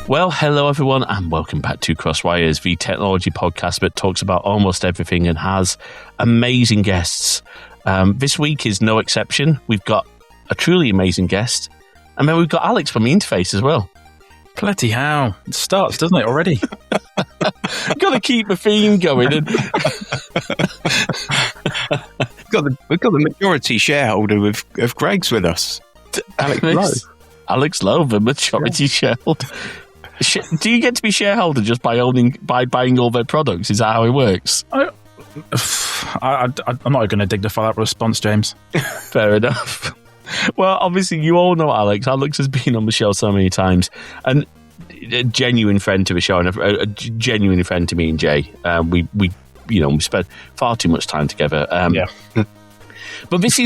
Well, hello everyone, and welcome back to Crosswires, the technology podcast that talks about almost everything and has amazing guests. This week is no exception. We've got a truly amazing guest, and then we've got Alex from the Interface as well. Bloody hell. It starts, doesn't it, already? Got to keep the theme going. We've got the majority shareholder of Greg's with us. Alex Lowe. Alex Lowe, the majority shareholder. Do you get to be shareholder just by buying all their products? Is that how it works? I'm not going to dignify that response, James. Fair enough. Well, obviously, you all know Alex. Alex has been on the show so many times, and a genuine friend to the show, and a genuine friend to me and Jay. We spent far too much time together. Yeah. But this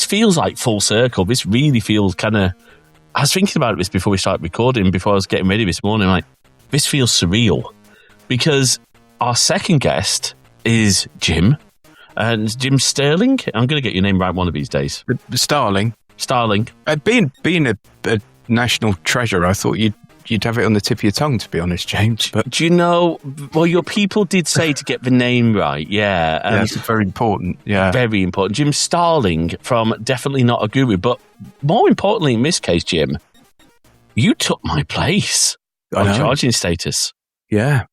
feels like full circle. This really feels kind of. I was thinking about this before we started recording, before I was getting ready this morning. Like, this feels surreal because our second guest is Jim. And Jim Starling. I'm going to get your name right one of these days. Starling. Being a national treasure, I thought you'd have it on the tip of your tongue, to be honest, James. But do you know? Well, your people did say to get the name right. Yeah, it's very important. Yeah, very important. Jim Starling from Definitely Not a Guru, but more importantly, in this case, Jim, you took my place on charging status. Yeah.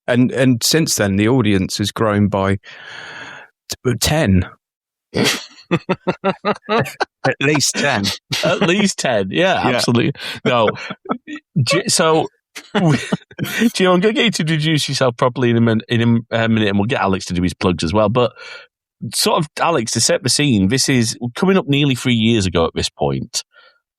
And since then, the audience has grown by 10. At least 10. At least 10. Yeah, absolutely. No. So, Jim, I'm going to get you to introduce yourself properly in a minute, and we'll get Alex to do his plugs as well. But sort of, Alex, to set the scene, this is coming up nearly 3 years ago at this point.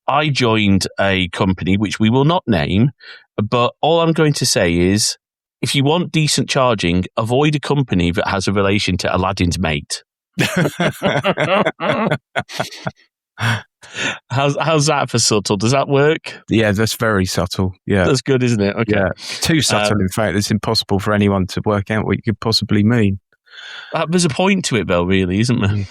I joined a company, which we will not name, but all I'm going to say is, if you want decent charging, avoid a company that has a relation to Aladdin's mate. How's that for subtle? Does that work? Yeah, that's very subtle. Yeah, that's good, isn't it? Okay, yeah, too subtle. In fact, it's impossible for anyone to work out what you could possibly mean. There's a point to it, though, really, isn't there?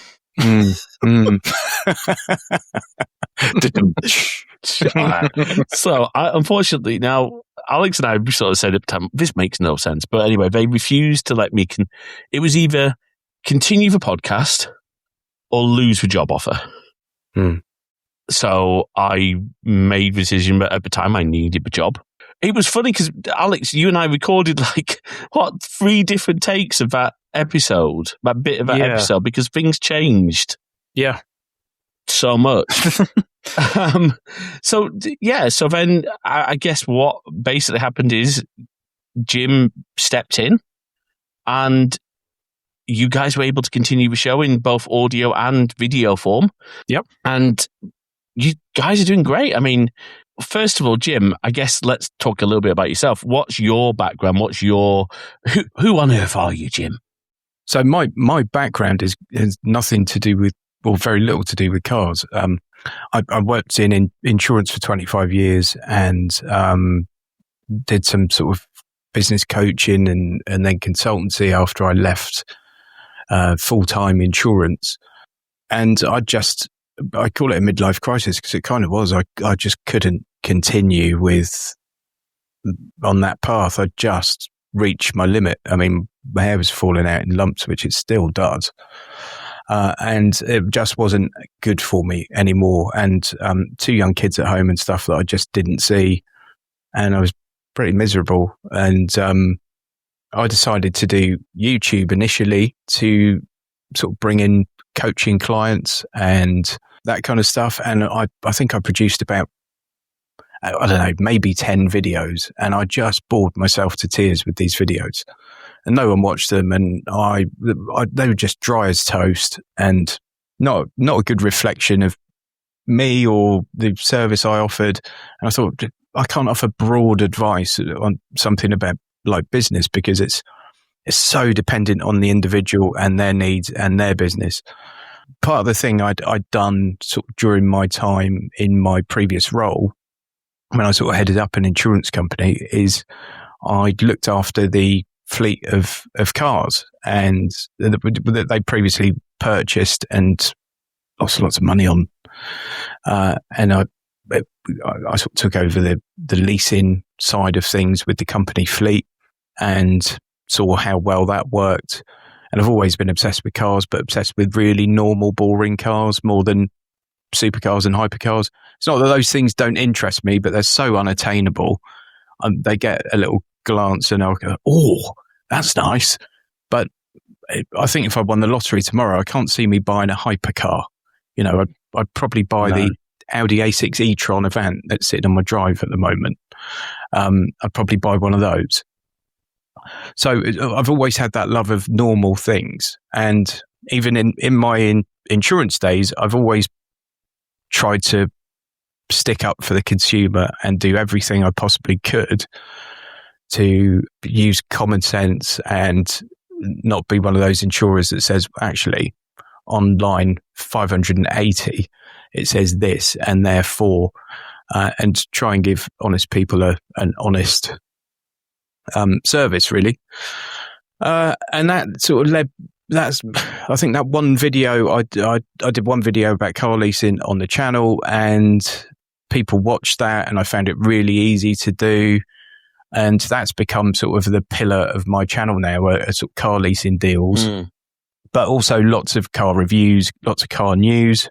So, unfortunately, now Alex and I sort of said at the time, this makes no sense. But anyway, they refused to let me. It was either continue the podcast or lose the job offer. So I made the decision, but at the time I needed the job. It was funny because, Alex, you and I recorded 3 different takes of that episode, that bit of that episode, because things changed. Yeah. So much. So then I guess what basically happened is Jim stepped in and you guys were able to continue the show in both audio and video form. Yep. And you guys are doing great. I mean, first of all, Jim, I guess let's talk a little bit about yourself. What's your background? Who on earth are you, Jim? So my background has nothing to do with, or very little to do with cars. I worked in insurance for 25 years and did some sort of business coaching and then consultancy after I left full-time insurance. And I call it a midlife crisis because it kind of was. I just couldn't continue on that path. I just reached my limit. I mean, my hair was falling out in lumps, which it still does. And it just wasn't good for me anymore. And 2 young kids at home and stuff that I just didn't see. And I was pretty miserable. And I decided to do YouTube initially to sort of bring in coaching clients and that kind of stuff. And I think I produced about, I don't know, maybe 10 videos. And I just bored myself to tears with these videos. And no one watched them, and they were just dry as toast, and not a good reflection of me or the service I offered. And I thought, I can't offer broad advice on something about like business because it's so dependent on the individual and their needs and their business. Part of the thing I'd done sort of during my time in my previous role, when I sort of headed up an insurance company, is I'd looked after the fleet of cars and that they previously purchased and lost lots of money on. And I I sort of took over the leasing side of things with the company fleet and saw how well that worked. And I've always been obsessed with cars, but obsessed with really normal, boring cars more than supercars and hypercars. It's not that those things don't interest me, but they're so unattainable. They get a little glance and I'll go, oh, that's nice. But I think if I won the lottery tomorrow, I can't see me buying a hypercar. You know, I'd probably buy the Audi A6 e-tron Avant that's sitting on my drive at the moment. I'd probably buy one of those. So I've always had that love of normal things. And even in my insurance days, I've always tried to stick up for the consumer and do everything I possibly could to use common sense and not be one of those insurers that says, actually, on line 580, it says this, and therefore, and try and give honest people an honest service, really. And that sort of led. I think that one video I did one video about car leasing on the channel, and people watched that, and I found it really easy to do, and that's become sort of the pillar of my channel now, sort of car leasing deals, but also lots of car reviews, lots of car news,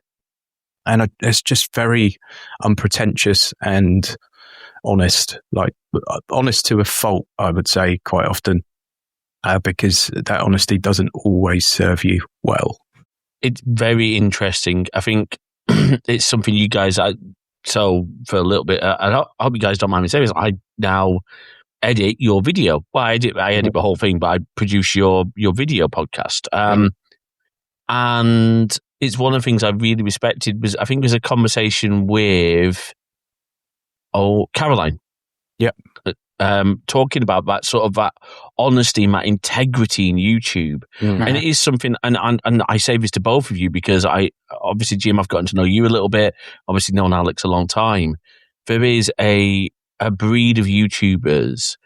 and it's just very unpretentious and honest, like honest to a fault, I would say, quite often. Because that honesty doesn't always serve you well. It's very interesting. I think it's something you guys, so for a little bit, I hope you guys don't mind me saying this, I now edit your video. Well, I edit the whole thing, but I produce your video podcast. And it's one of the things I really respected was, I think it was a conversation with, Caroline. Yeah. Talking about that sort of that honesty and that integrity in YouTube. And it is something, and I say this to both of you because obviously, Jim, I've gotten to know you a little bit, obviously known Alex a long time. There is a breed of YouTubers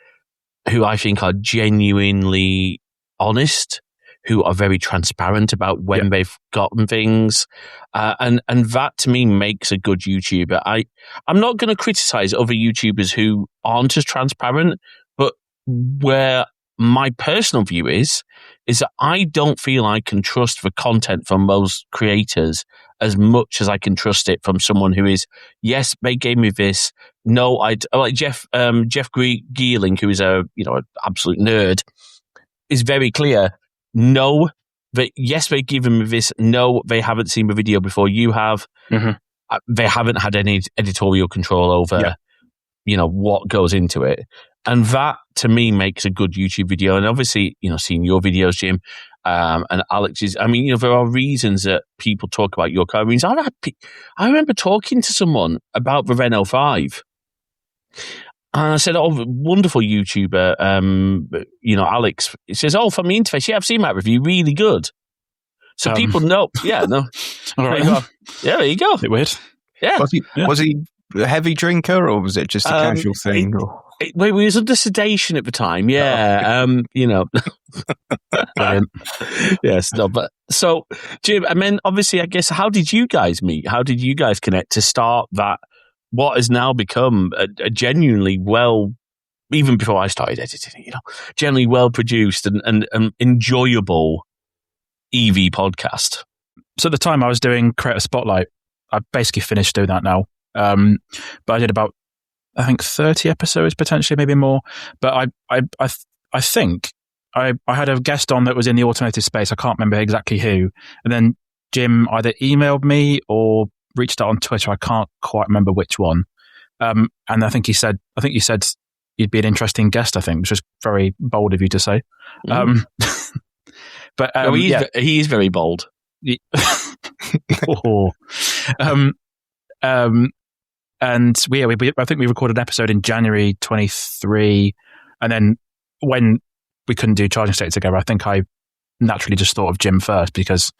who I think are genuinely honest, who are very transparent about when they've gotten things. And that to me makes a good YouTuber. I'm not going to criticize other YouTubers who aren't as transparent, but where my personal view is that I don't feel I can trust the content from those creators as much as I can trust it from someone who is, yes, they gave me this. No, like Jeff Geerling, who is an absolute nerd, is very clear. No, yes, they've given me this. No, they haven't seen the video before you have. They haven't had any editorial control over, what goes into it. And that, to me, makes a good YouTube video. And obviously, seeing your videos, Jim, and Alex's, there are reasons that people talk about your car. I remember talking to someone about the Renault 5. And I said, wonderful YouTuber, Alex. He says, from the interface, I've seen that review, really good. So people know. Yeah, no. All right. There you go. A bit weird. Yeah. Was he a heavy drinker, or was it just a casual thing? He was under sedation at the time, yeah. Brilliant. Yes, no, but so, Jim, I mean, obviously, I guess, how did you guys meet? How did you guys connect to start that? What has now become a genuinely even before I started editing, generally well produced and enjoyable EV podcast. So at the time I was doing Creator Spotlight. I basically finished doing that now. But I did about, I think, 30 episodes, potentially, maybe more. But I think I had a guest on that was in the automotive space. I can't remember exactly who. And then Jim either emailed me or reached out on Twitter. I can't quite remember which one. And I think you said you'd be an interesting guest, I think, which was very bold of you to say. But he is very bold. And I think we recorded an episode in January 23, and then when we couldn't do Charging State together, I think I naturally just thought of Jim first because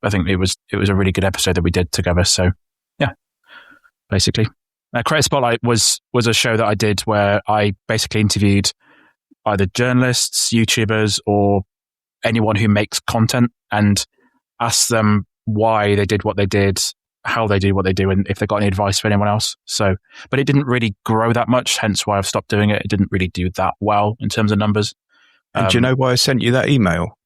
I think it was a really good episode that we did together. So yeah, basically, Creator Spotlight was a show that I did where I basically interviewed either journalists, YouTubers, or anyone who makes content and asked them why they did what they did, how they do what they do and if they've got any advice for anyone else. So, but it didn't really grow that much, hence why I've stopped doing it. It didn't really do that well in terms of numbers. And do you know why I sent you that email?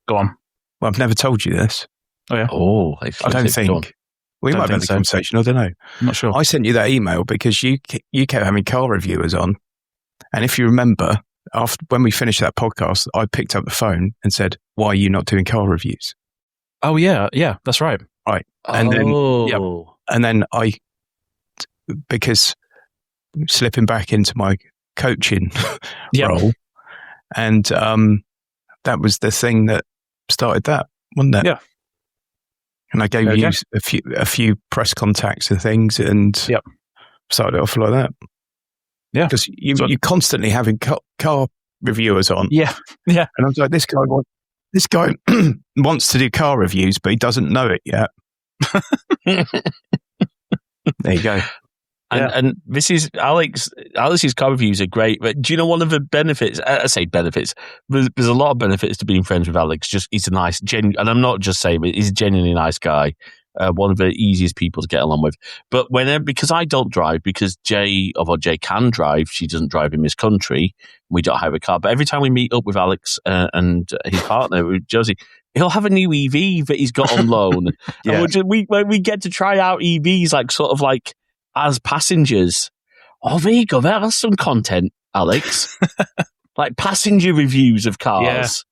Go on. Well, I've never told you this. Oh, yeah? Oh, I don't think. We might have had a conversation. I don't know. I'm not sure. I sent you that email because you kept having car reviewers on. And if you remember, when we finished that podcast, I picked up the phone and said, why are you not doing car reviews? Oh, yeah. Yeah, that's right. Right. And then I, because slipping back into my coaching role, and that was the thing that started that, wasn't it? Yeah. And I gave you a few press contacts and things, and started it off like that. Yeah, because you're constantly having car reviewers on. Yeah, yeah. And I was like, this guy wants to do car reviews, but he doesn't know it yet. There you go. And this is Alex's car reviews are great. But do you know one of the benefits? I say benefits. There's a lot of benefits to being friends with Alex. Just he's a nice, and I'm not just saying, but he's a genuinely nice guy. One of the easiest people to get along with. But because I don't drive, because Jay can drive, she doesn't drive in this country. We don't have a car. But every time we meet up with Alex and his partner, Josie, he'll have a new EV that he's got on loan. And we get to try out EVs, like sort of like as passengers. Oh, there you go. That's some content, Alex. Like passenger reviews of cars.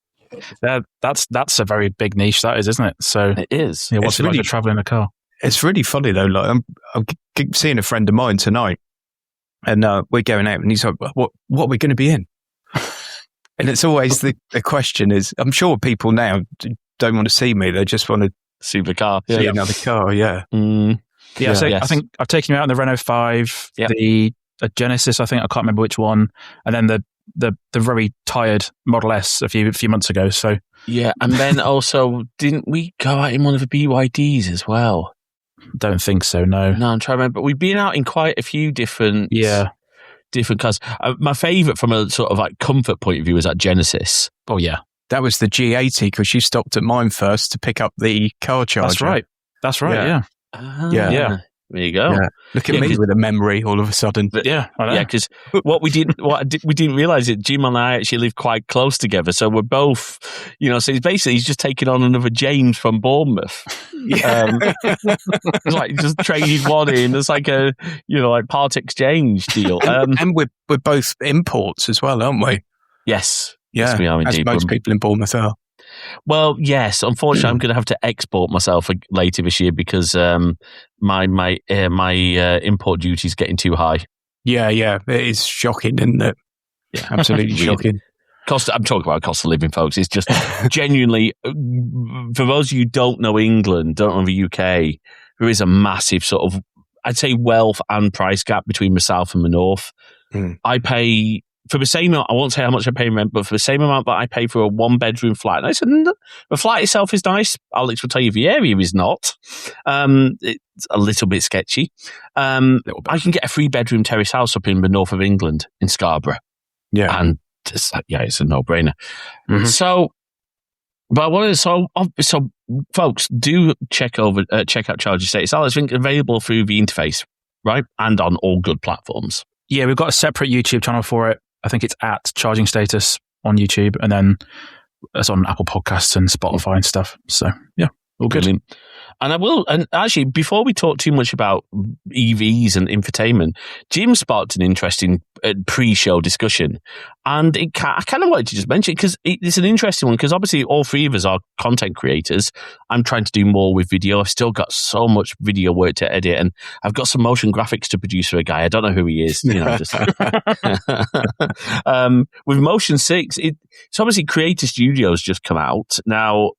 Yeah. That's a very big niche, that is, isn't it? So it is. Yeah, what's it like to travel in a car? It's really funny though. Like I'm seeing a friend of mine tonight, and we're going out, and he's like, "What are we going to be in?" And it's always the question is, I'm sure people now don't want to see me; they just want to see the car, see another car. Yeah, So I think I've taken you out in the Renault 5, the Genesis. I think I can't remember which one, and then the very tired Model S a few months ago. So and then also didn't we go out in one of the BYDs as well? Don't think so. No, I'm trying to remember. We've been out in quite a few different cars. My favourite from a sort of like comfort point of view was that Genesis. Oh yeah, that was the G80 because you stopped at mine first to pick up the car charger. That's right. Yeah. There you go. Yeah. Look at me with a memory all of a sudden. But, because what we didn't realize is Jim and I actually live quite close together, so we're both, so he's just taking on another James from Bournemouth. It's like just traded one in. It's like a like part exchange deal. And we're both imports as well, aren't we? Yes. Yeah. Yes, we are indeed. As most people in Bournemouth are. Well, yes. Unfortunately, I'm going to have to export myself later this year because my import duty is getting too high. Yeah, it is shocking, isn't it? Yeah, absolutely shocking. I'm talking about cost of living, folks. It's just genuinely, for those of you who don't know England, don't know the UK, there is a massive sort of, I'd say, wealth and price gap between the south and the north. I pay. For the same amount, I won't say how much I pay in rent, but for the same amount that I pay for a one-bedroom flat. And I said, the flat itself is nice. Alex will tell you the area is not. It's a little bit sketchy. I can get a 3-bedroom terrace house up in the north of England, in Scarborough. Yeah. And it's a no-brainer. Mm-hmm. So folks, do check out Charging Status. Alex, I think available through the interface, right? And on all good platforms. Yeah, we've got a separate YouTube channel for it. I think it's at Charging Status on YouTube, and then it's on Apple Podcasts and Spotify and stuff. So, yeah, all good. Brilliant. And actually, before we talk too much about EVs and infotainment, Jim sparked an interesting pre-show discussion. And I kind of wanted to just mention it because it's an interesting one because obviously all three of us are content creators. I'm trying to do more with video. I've still got so much video work to edit and I've got some motion graphics to produce for a guy. I don't know who he is. With Motion 6, it's obviously Creator Studios just come out. Now,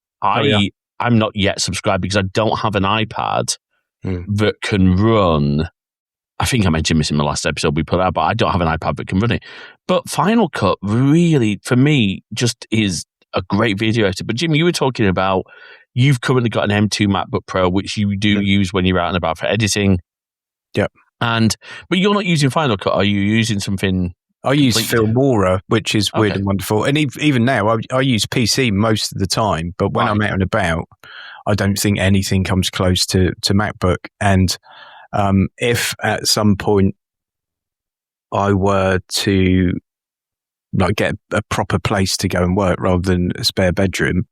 I'm not yet subscribed because I don't have an iPad that can run. I think I mentioned this in the last episode we put out, but I don't have an iPad that can run it. But Final Cut really, for me, just is a great video editor. But Jim, you were talking about you've currently got an M2 MacBook Pro, which you do use when you're out and about for editing. Yep. But you're not using Final Cut. Are you using something? I use Filmora, which is weird and wonderful. And even now, I use PC most of the time. But when I'm out and about, I don't think anything comes close to MacBook. And if at some point I were to like get a proper place to go and work rather than a spare bedroom,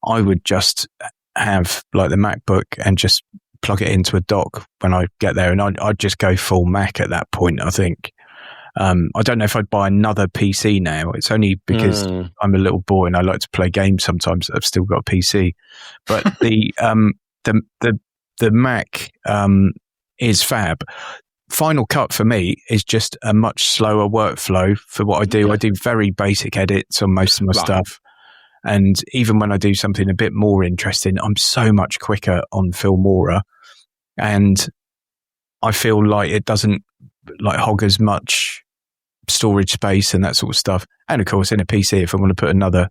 I would just have like the MacBook and just plug it into a dock when I get there, and I'd just go full Mac at that point, I think. I don't know if I'd buy another PC now. It's only because I'm a little boy and I like to play games sometimes. I've still got a PC, but the Mac is fab. Final Cut for me is just a much slower workflow for what I do. Yeah. I do very basic edits on most of my stuff. And even when I do something a bit more interesting, I'm so much quicker on Filmora. And I feel like it doesn't like hog as much storage space and that sort of stuff. And of course, in a PC, if I want to put another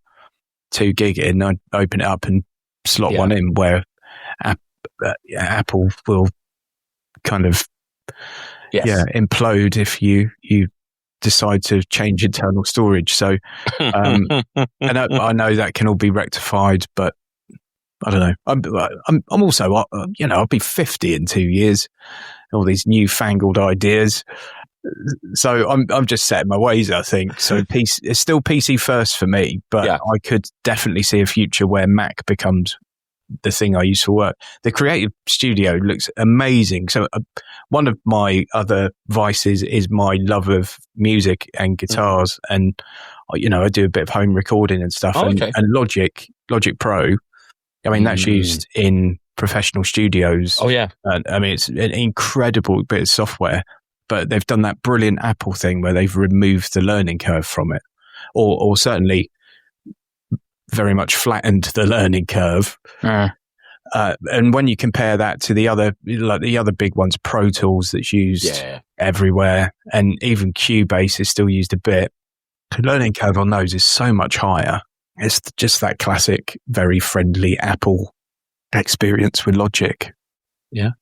2 gig in, I open it up and slot one in, where Apple will kind of implode if you decide to change internal storage. So and I know that can all be rectified, but I don't know. I'm also, I'll be 50 in 2 years. All these newfangled ideas. So I'm just set in my ways, I think. So it's still PC first for me, but I could definitely see a future where Mac becomes the thing I use for work. The Creative Studio looks amazing. So one of my other vices is my love of music and guitars, and I do a bit of home recording and stuff. And Logic Pro, I mean, that's used in professional studios. Oh yeah, I mean, it's an incredible bit of software. But they've done that brilliant Apple thing where they've removed the learning curve from it, or certainly very much flattened the learning curve. And when you compare that to the other big ones, Pro Tools that's used everywhere, and even Cubase is still used a bit, the learning curve on those is so much higher. It's just that classic, very friendly Apple experience with Logic. Yeah.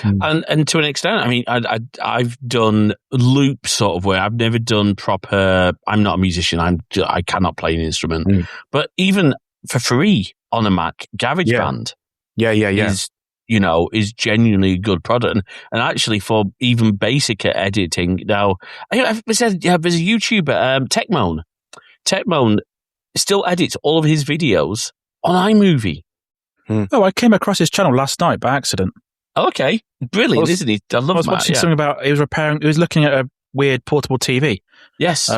And to an extent, I mean, I've done loop sort of where I've never done proper. I'm not a musician. I cannot play an instrument. But even for free on a Mac, GarageBand, is genuinely a good product. And actually, for even basic editing, now there's a YouTuber, Techmoan still edits all of his videos on iMovie. Oh, I came across his channel last night by accident. Okay, brilliant, isn't he? I was watching something about he was looking at a weird portable TV. Yes,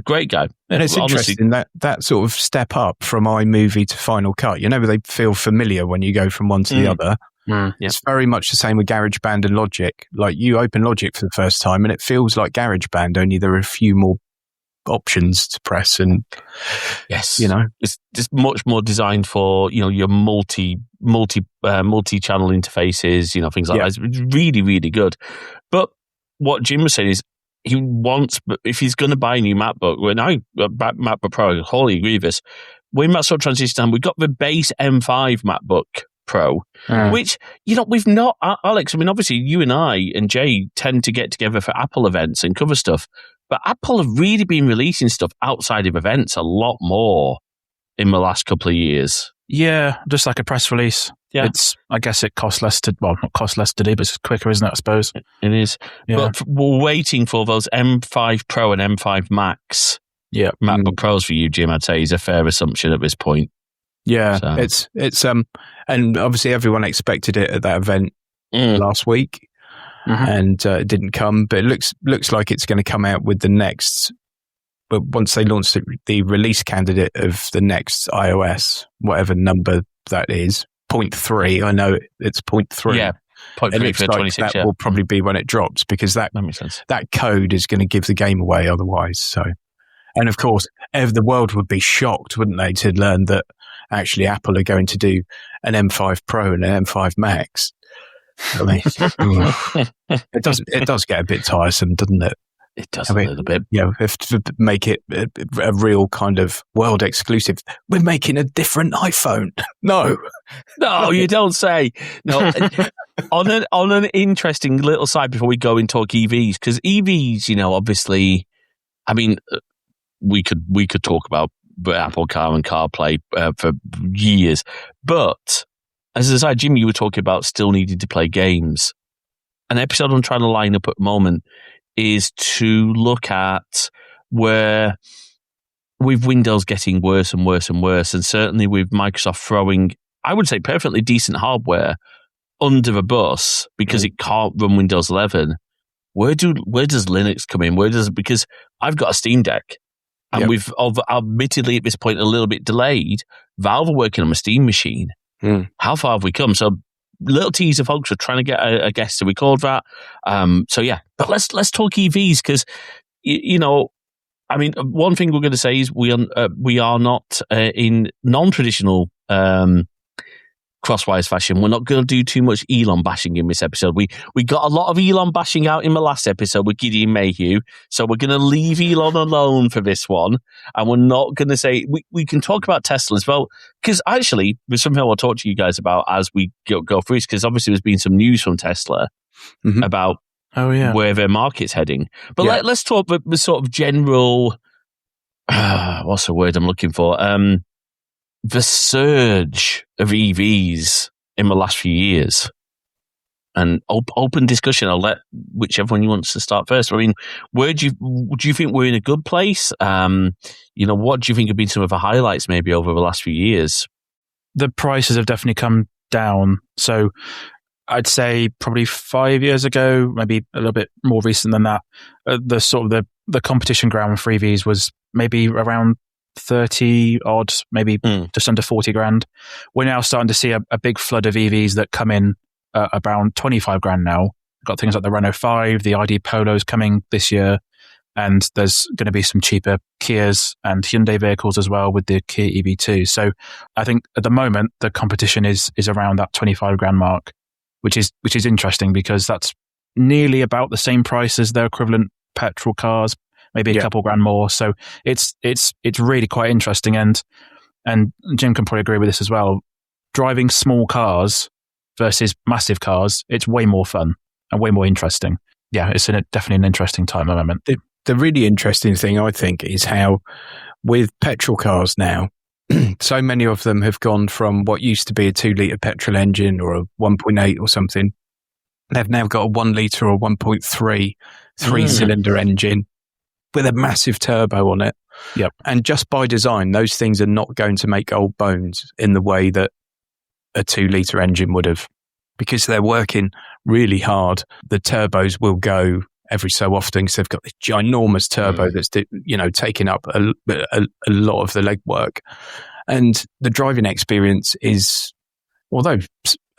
great guy. And it's interesting that sort of step up from iMovie to Final Cut. They feel familiar when you go from one to the other. It's very much the same with GarageBand and Logic. Like you open Logic for the first time, and it feels like GarageBand, only there are a few more options to press, and it's just much more designed for your multi-channel interfaces, things like that. It's really, really good. But what Jim was saying is he wants, if he's going to buy a new MacBook, MacBook Pro, wholly agree with this. When that sort of transition time, we've got the base M5 MacBook Pro, which we've not, Alex. I mean, obviously you and I and Jay tend to get together for Apple events and cover stuff. But Apple have really been releasing stuff outside of events a lot more in the last couple of years. Yeah, just like a press release. Yeah. I guess it costs less not cost less to do, but it's quicker, isn't it, I suppose? It is. Yeah. But we're waiting for those M5 Pro and M5 Max MacBook Pros for you, Jim, I'd say is a fair assumption at this point. Yeah, so. It's and obviously everyone expected it at that event last week. And it didn't come, but it looks like it's going to come out with the next. But once they launch the release candidate of the next iOS, whatever number that is, 0.3. I know it's 0.3. Yeah, 0.3 it looks for like 26. That will probably be when it drops, because that makes sense. That code is going to give the game away otherwise. So, and of course, the world would be shocked, wouldn't they, to learn that actually Apple are going to do an M5 Pro and an M5 Max. I mean, it does get a bit tiresome, doesn't it? It does a little bit. Yeah, if to make it a real kind of world exclusive, we're making a different iPhone. No, you don't say. No. on an interesting little side before we go and talk EVs, because EVs, obviously, I mean, we could talk about Apple Car and CarPlay for years. But as an aside, Jimmy, you were talking about still needing to play games. An episode I'm trying to line up at the moment is to look at where with Windows getting worse and worse and worse, and certainly with Microsoft throwing, I would say, perfectly decent hardware under the bus because it can't run Windows 11. Where does Linux come in? Because I've got a Steam Deck, and we've admittedly at this point a little bit delayed. Valve are working on a Steam machine. How far have we come? So, little teaser, folks. We're trying to get a guest to record that. But let's talk EVs because I mean, one thing we're going to say is we are not in non-traditional crosswise fashion. We're not going to do too much Elon bashing in this episode. We got a lot of Elon bashing out in the last episode with Gideon Mayhew, so we're going to leave Elon alone for this one, and we're not going to say we can talk about Tesla as well, because actually there's something I want to talk to you guys about as we go through this, because obviously there's been some news from Tesla about where their market's heading. But let's talk the sort of general what's the word I'm looking for? The surge of EVs in the last few years, and open discussion. I'll let whichever one you wants to start first. I mean, where do you think we're in a good place? What do you think have been some of the highlights maybe over the last few years? The prices have definitely come down. So I'd say probably 5 years ago, maybe a little bit more recent than that, the competition ground for EVs was maybe around 30 odd, maybe just under 40 grand. We're now starting to see a big flood of EVs that come in around 25 grand now. Got things like the Renault 5, the ID Polos coming this year, and there's going to be some cheaper Kias and Hyundai vehicles as well with the Kia EV2. So I think at the moment the competition is around that 25 grand mark, which is interesting because that's nearly about the same price as their equivalent petrol cars, maybe a couple grand more. So it's really quite interesting, and Jim can probably agree with this as well. Driving small cars versus massive cars, it's way more fun and way more interesting. Yeah, it's definitely an interesting time at the moment. The really interesting thing, I think, is how with petrol cars now, so many of them have gone from what used to be a 2-litre petrol engine or a 1.8 or something. They've now got a 1 litre or 1.3 three-cylinder engine with a massive turbo on it. Yep. And just by design, those things are not going to make old bones in the way that a 2-litre engine would have, because they're working really hard. The turbos will go every so often because they've got this ginormous turbo that's taking up a lot of the legwork. And the driving experience is, although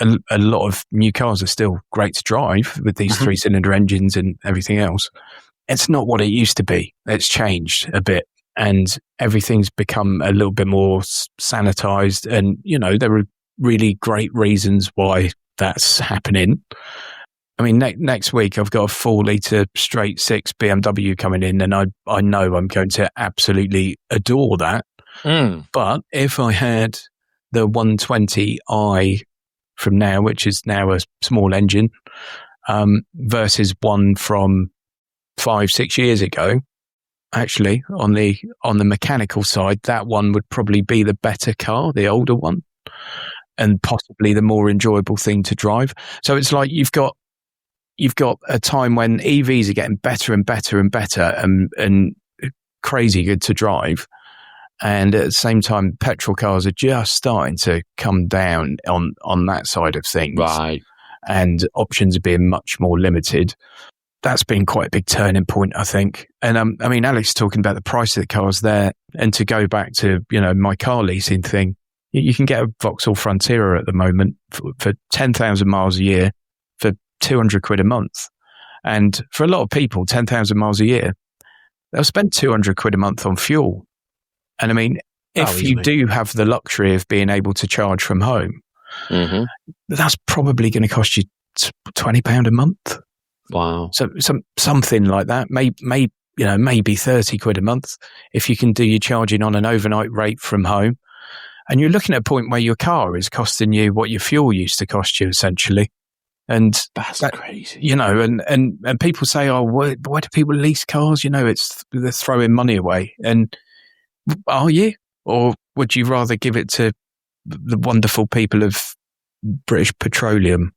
a lot of new cars are still great to drive with these 3-cylinder engines and everything else, it's not what it used to be. It's changed a bit, and everything's become a little bit more sanitized. And, there are really great reasons why that's happening. I mean, next week I've got a 4-litre straight 6 BMW coming in, and I know I'm going to absolutely adore that. But if I had the 120i from now, which is now a small engine, versus one from 5-6 years ago, actually on the mechanical side, that one would probably be the better car, the older one, and possibly the more enjoyable thing to drive. So it's like you've got a time when EVs are getting better and better and better and crazy good to drive, and at the same time petrol cars are just starting to come down on that side of things, right? And options are being much more limited. That's been quite a big turning point, I think. And I mean, Alex talking about the price of the cars there, and to go back to my car leasing thing, you can get a Vauxhall Frontera at the moment for 10,000 miles a year for 200 quid a month. And for a lot of people, 10,000 miles a year, they'll spend 200 quid a month on fuel. And I mean, if you do have the luxury of being able to charge from home, that's probably going to cost you £20 a month. Wow. So something like that, maybe 30 quid a month if you can do your charging on an overnight rate from home. And you're looking at a point where your car is costing you what your fuel used to cost you, essentially. And that's crazy. And people say, oh, why do people lease cars? They're throwing money away. And are you? or would you rather give it to the wonderful people of British Petroleum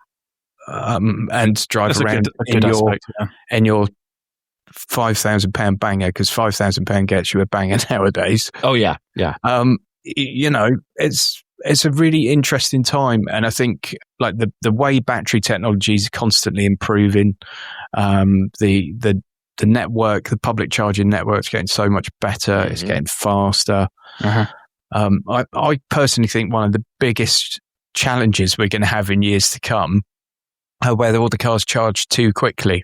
and drive around in your £5,000 banger, because £5,000 gets you a banger nowadays. Oh yeah. It's a really interesting time, and I think like the way battery technology is constantly improving, the network, the public charging network's getting so much better. Mm-hmm. It's getting faster. I personally think one of the biggest challenges we're going to have in years to come are whether all the cars charge too quickly.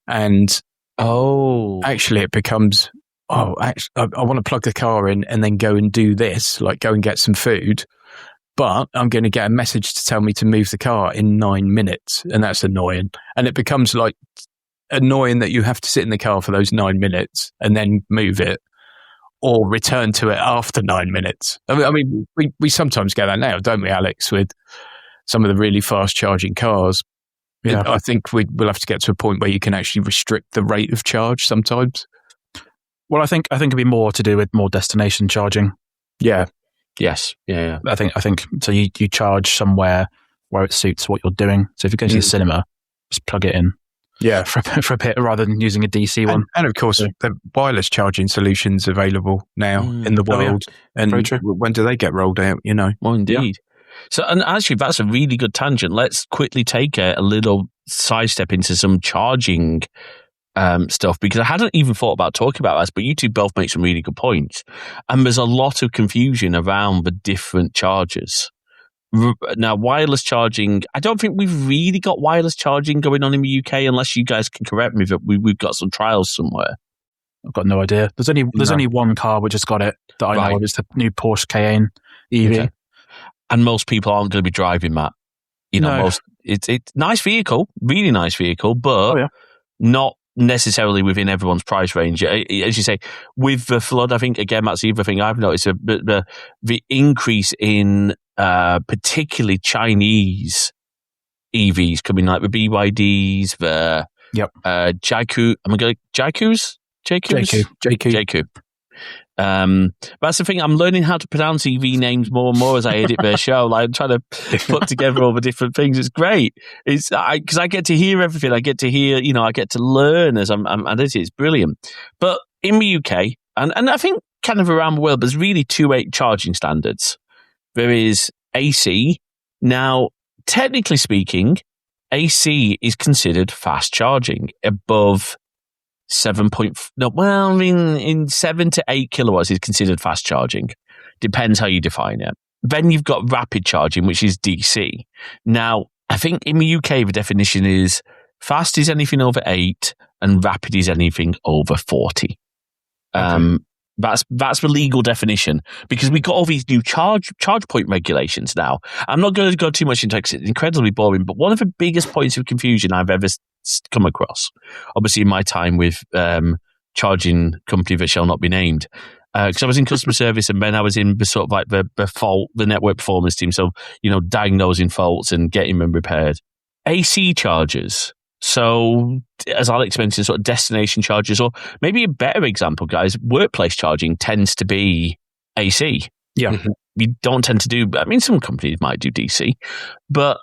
And actually it becomes, I want to plug the car in and then go and do this, like go and get some food, but I'm going to get a message to tell me to move the car in 9 minutes, and that's annoying. And it becomes like annoying that you have to sit in the car for those 9 minutes and then move it, or return to it after 9 minutes. I mean, we sometimes get that now, don't we, Alex, with some of the really fast charging cars. Yeah. I think we'll have to get to a point where you can actually restrict the rate of charge sometimes. Well, I think it'd be more to do with more destination charging. Yeah. Yes. Yeah. I think so. You charge somewhere where it suits what you're doing. So if you go to the cinema, just plug it in. Yeah, for a bit rather than using a DC one. And of course, the wireless charging solutions available now in the world. And when do they get rolled out? Well, indeed. Yeah. So, and actually, that's a really good tangent. Let's quickly take a little sidestep into some charging stuff, because I hadn't even thought about talking about this, but you two both make some really good points. And there's a lot of confusion around the different chargers. Now, wireless charging, I don't think we've really got wireless charging going on in the UK, unless you guys can correct me that we've got some trials somewhere. I've got no idea. There's only one car which has got it that I know of. It's the new Porsche Cayenne EV. Okay. And most people aren't going to be driving that. It's nice vehicle, really nice vehicle, but not necessarily within everyone's price range. As you say, with the flood, I think, again, that's the other thing I've noticed, the increase in particularly Chinese EVs coming, like the BYDs, the JQ. JQ. That's the thing. I'm learning how to pronounce EV names more and more as I edit their show. Like, I'm trying to put together all the different things. It's great. It's because I get to hear everything. I get to hear, I get to learn as I'm editing. It's brilliant. But in the UK, and I think kind of around the world, there's really two charging standards. There is AC. Now, technically speaking, AC is considered fast charging above 7 to 8 kilowatts is considered fast charging. Depends how you define it. Then you've got rapid charging, which is DC. Now, I think in the UK, the definition is fast is anything over 8 and rapid is anything over 40. Okay. That's the legal definition, because we've got all these new charge point regulations now. I'm not going to go too much into it because it's incredibly boring, but one of the biggest points of confusion I've ever come across, obviously in my time with charging company that shall not be named, because I was in customer service, and then I was in the sort of like the network performance team, so diagnosing faults and getting them repaired. AC chargers. So, as Alex mentioned, sort of destination chargers, or maybe a better example, guys, workplace charging tends to be AC. Yeah. Mm-hmm. We don't tend to do, some companies might do DC, but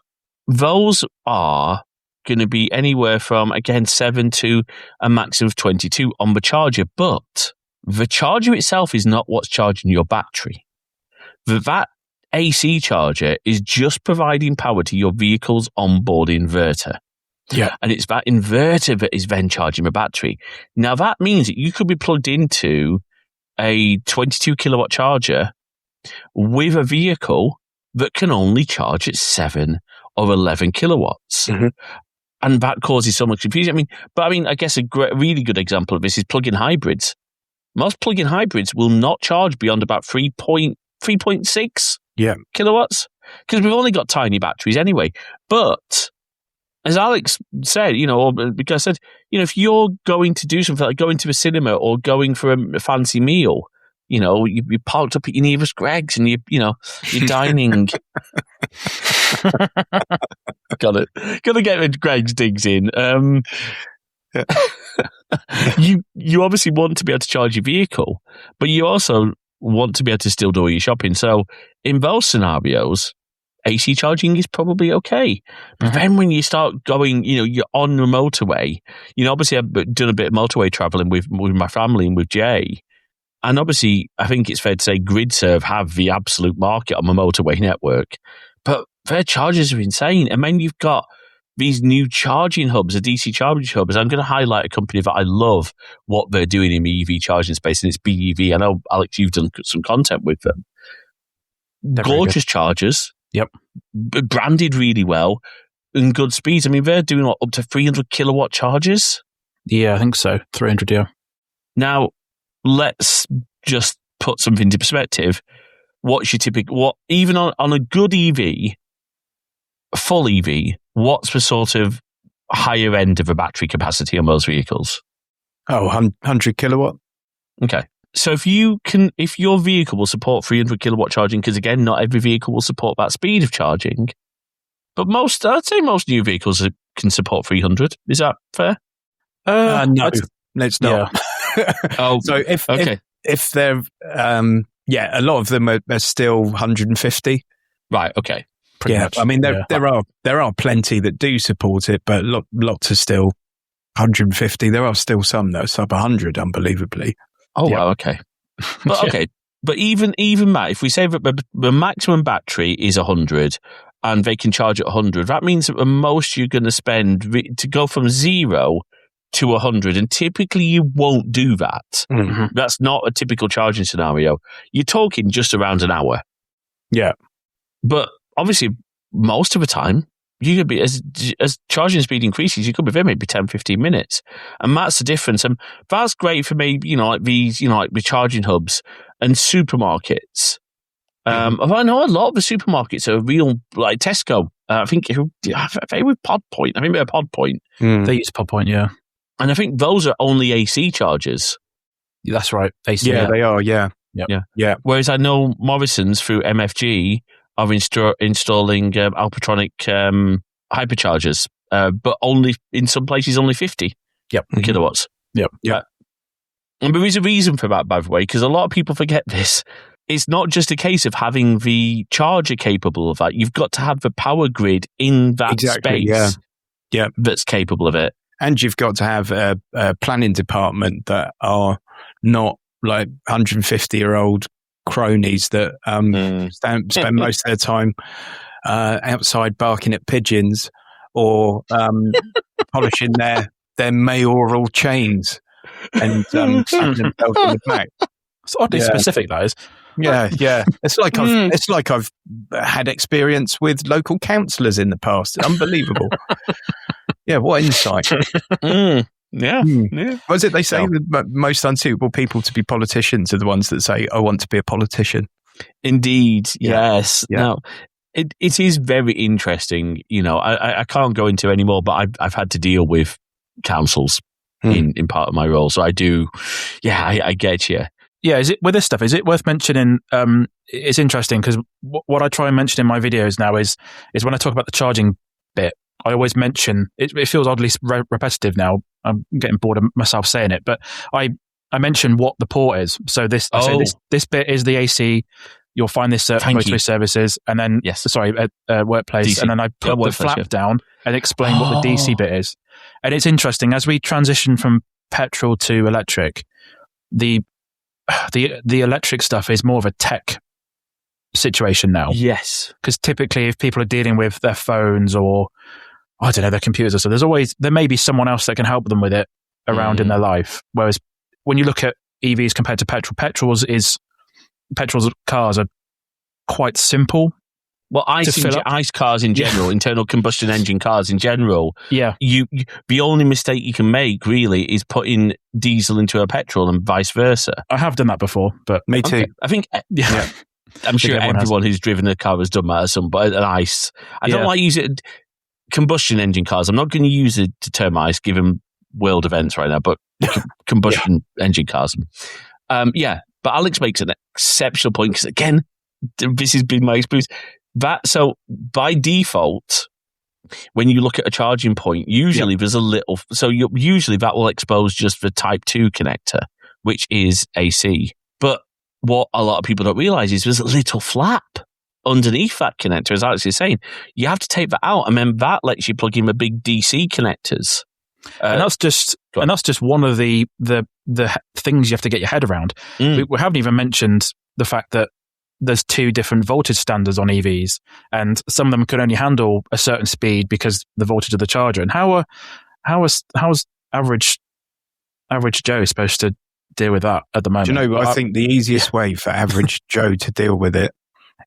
those are going to be anywhere from, again, 7 to a maximum of 22 on the charger. But the charger itself is not what's charging your battery. That AC charger is just providing power to your vehicle's onboard inverter. Yeah. And it's that inverter that is then charging the battery. Now, that means that you could be plugged into a 22 kilowatt charger with a vehicle that can only charge at 7 or 11 kilowatts. Mm-hmm. And that causes so much confusion. I guess a really good example of this is plug-in hybrids. Most plug-in hybrids will not charge beyond about 3.6 kilowatts, because we've only got tiny batteries anyway. But as Alex said, because I said, if you're going to do something like going to a cinema or going for a fancy meal, you're parked up at your nearest Greg's and you're dining. Got it. Got to get the Greg's digs in. You obviously want to be able to charge your vehicle, but you also want to be able to still do all your shopping. So in those scenarios, AC charging is probably okay. But then when you start going, you're on the motorway, obviously I've done a bit of motorway traveling with my family and with Jay. And obviously, I think it's fair to say GridServe have the absolute market on the motorway network. But their charges are insane. And then you've got these new charging hubs, the DC charging hubs. I'm going to highlight a company that I love what they're doing in the EV charging space, and it's BEV. I know, Alex, you've done some content with them. They're gorgeous chargers. Yep. Branded really well and good speeds. I mean, they're doing up to 300 kilowatt chargers. Yeah, I think so. 300, yeah. Now, let's just put something into perspective. What's your typical, even on a good EV, a full EV, what's the sort of higher end of a battery capacity on those vehicles? 100 kilowatt. Okay. So if your vehicle will support 300 kilowatt charging, because again, not every vehicle will support that speed of charging, but I'd say most new vehicles can support 300. Is that fair? No, let's not. Yeah. So if they're, a lot of them are still 150. Right. Okay. Pretty much. I mean, there are plenty that do support it, but lots are still 150. There are still some that are sub 100, unbelievably. Oh, wow, okay. But okay, but even that, if we say that the maximum battery is 100 and they can charge at 100, that means that the most you're going to spend to go from 0 to 100, and typically you won't do that. Mm-hmm. That's not a typical charging scenario. You're talking just around an hour. Yeah. But obviously, most of the time, you could be, as charging speed increases, you could be there maybe 10, 15 minutes. And that's the difference. And that's great for me, like these, like the charging hubs and supermarkets. I know a lot of the supermarkets are real, like Tesco. I think they were Pod Point. I think they're Pod Point. They use Pod Point, yeah. And I think those are only AC chargers. Yeah, that's right. AC. Yeah, they are, yeah. Yep. Yeah. Whereas I know Morrison's through MFG are installing Alpatronic hyperchargers, but only in some places only 50 kilowatts. Yep. And there is a reason for that, by the way, because a lot of people forget this. It's not just a case of having the charger capable of that. You've got to have the power grid in that space that's capable of it. And you've got to have a planning department that are not like 150-year-old cronies that spend most of their time outside barking at pigeons or polishing their mayoral chains and slapping themselves in the back. It's oddly specific, that is. Yeah. It's like I've had experience with local councillors in the past. Unbelievable. Yeah, what insight. Yeah. What is it they say? The most unsuitable people to be politicians are the ones that say, I want to be a politician. Indeed, yes. Yeah. Now, it is very interesting. I can't go into any more, but I've had to deal with councils in part of my role. So I do, I get you. Yeah, with this stuff, is it worth mentioning? It's interesting because what I try and mention in my videos now is when I talk about the charging bit, I always mention, it feels oddly repetitive now. I'm getting bored of myself saying it, but I mention what the port is. So this bit is the AC. You'll find this at motorway services, and then workplace, DC. And then I put the flap down and explain what the DC bit is. And it's interesting as we transition from petrol to electric. The electric stuff is more of a tech situation now. Yes, because typically, if people are dealing with their phones or I don't know, their computers or so, there may be someone else that can help them with it around in their life. Whereas when you look at EVs compared to petrol, cars are quite simple. Well, ICE cars in general, internal combustion engine cars in general. Yeah, the only mistake you can make really is putting diesel into a petrol and vice versa. I have done that before, but me too. I think I'm sure everyone who's driven a car has done that at some point. An ICE. I don't like using combustion engine cars. I'm not going to use the term ICE given world events right now, but combustion engine cars. But Alex makes an exceptional point because again, this has been my experience. So by default, when you look at a charging point, usually there's a little. So usually that will expose just the Type 2 connector, which is AC. But what a lot of people don't realise is there's a little flap underneath that connector, as Alex is saying. You have to take that out, and then that lets you plug in the big DC connectors. And that's just one of the things you have to get your head around. We haven't even mentioned the fact that there's 2 different voltage standards on EVs, and some of them can only handle a certain speed because the voltage of the charger. And how is average Joe supposed to deal with that at the moment? Do you know, I think the easiest way for average Joe to deal with it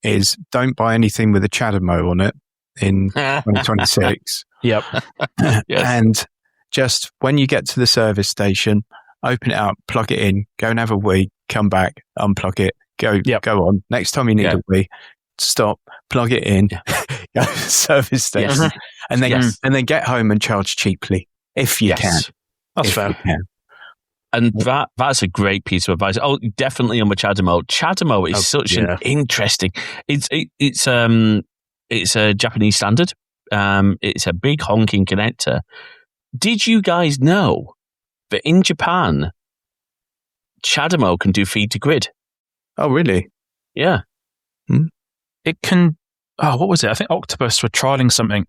is don't buy anything with a CHAdeMO on it in 2026. Yep. Yes. And just when you get to the service station, open it up, plug it in, go and have a wee, come back, unplug it, go on. Next time you need a wee, stop, plug it in, go to the service station, and then get home and charge cheaply if you can. That's fair. And that's a great piece of advice. Oh, definitely on the CHAdeMO. CHAdeMO is such an interesting. It's a Japanese standard. It's a big honking connector. Did you guys know that in Japan, CHAdeMO can do feed to grid? Oh, really? Yeah. It can. Oh, what was it? I think Octopus were trialing something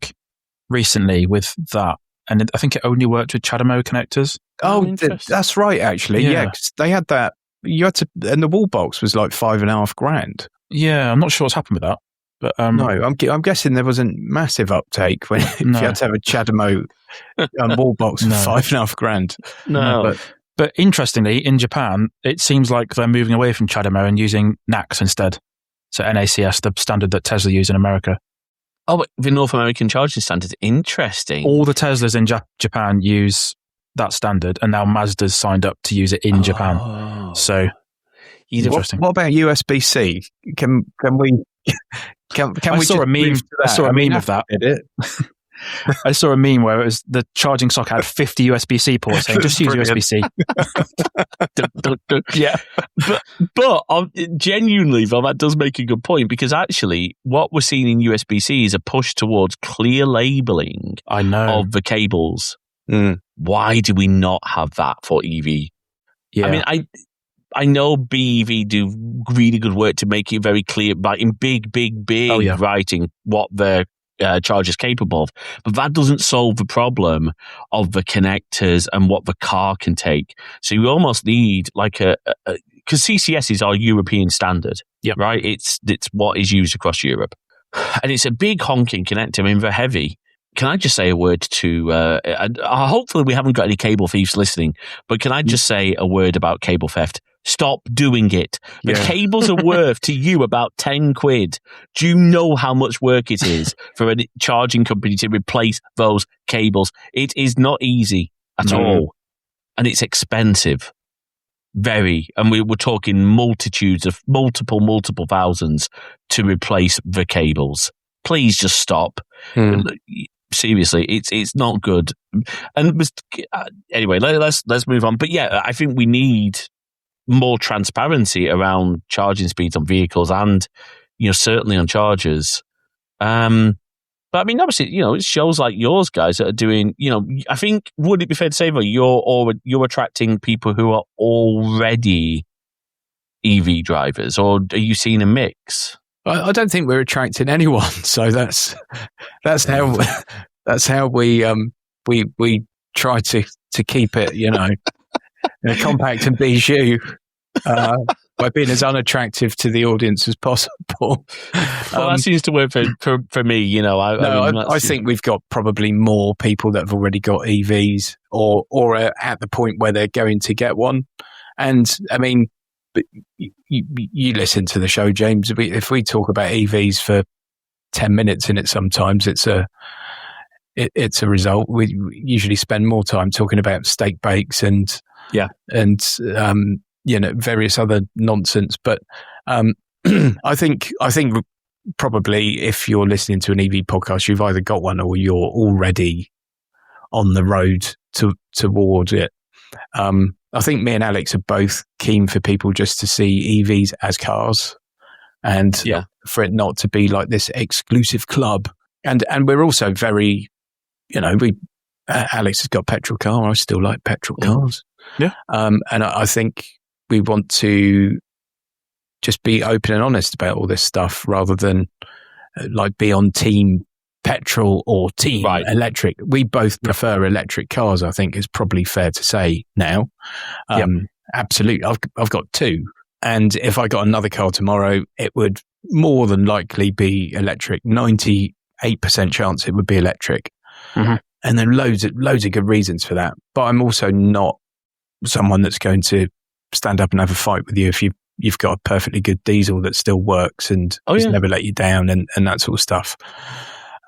recently with that, and I think it only worked with CHAdeMO connectors. Oh, that's right, actually. Yeah, 'cause they had that. You had to, and the wall box was like $5,500. Yeah, I'm not sure what's happened with that. But no, I'm guessing there wasn't massive uptake when if you had to have a CHAdeMO wall box for $5,500. No, but interestingly, in Japan, it seems like they're moving away from CHAdeMO and using NACS instead. So NACS, the standard that Tesla use in America. Oh, but the North American charging standard. Interesting. All the Teslas in Japan use that standard, and now Mazda's signed up to use it in Japan. So, interesting. What about USB-C? Can we? I saw a meme. I saw a meme of that. I saw a meme where it was the charging socket had 50 USB-C ports saying just use USB-C. Yeah, but genuinely, though, that does make a good point, because actually, what we're seeing in USB-C is a push towards clear labeling. I know of the cables. Why do we not have that for EV? Yeah. I mean, I know BEV do really good work to make it very clear, like in big writing, what their charger is capable of. But that doesn't solve the problem of the connectors and what the car can take. So you almost need like because CCS is our European standard, right? It's what is used across Europe. And it's a big honking connector. I mean, they're heavy. Can I just say a word to, hopefully we haven't got any cable thieves listening, but can I just say a word about cable theft? Stop doing it. The cables are worth to you about 10 quid. Do you know how much work it is for a charging company to replace those cables? It is not easy at all. And it's expensive. Very. And we're talking multitudes of multiple thousands to replace the cables. Please just stop. Seriously, it's not good. And anyway, let's move on. But yeah, I think we need more transparency around charging speeds on vehicles, and certainly on chargers. But I mean, obviously, it shows like yours guys that are doing. I think, would it be fair to say though, you're attracting people who are already EV drivers, or are you seeing a mix? I don't think we're attracting anyone, so that's how we try to keep it, compact and bijou, by being as unattractive to the audience as possible. Well, that seems to work for me. I think we've got probably more people that have already got EVs or are at the point where they're going to get one. And I mean, but you listen to the show, James. If we talk about EVs for 10 minutes in it, sometimes it's a result. We usually spend more time talking about steak bakes and various other nonsense. But I think probably if you're listening to an EV podcast, you've either got one or you're already on the road toward it. I think me and Alex are both keen for people just to see EVs as cars, and for it not to be like this exclusive club. And we're also very, Alex has got a petrol car. I still like petrol cars. Yeah. And I think we want to just be open and honest about all this stuff rather than like be on team petrol or team electric. We both prefer electric cars, I think is probably fair to say now. Absolutely. I've got two. And if I got another car tomorrow, it would more than likely be electric. 98% chance it would be electric. Mm-hmm. And then loads of good reasons for that. But I'm also not someone that's going to stand up and have a fight with you if you've got a perfectly good diesel that still works and has never let you down and that sort of stuff.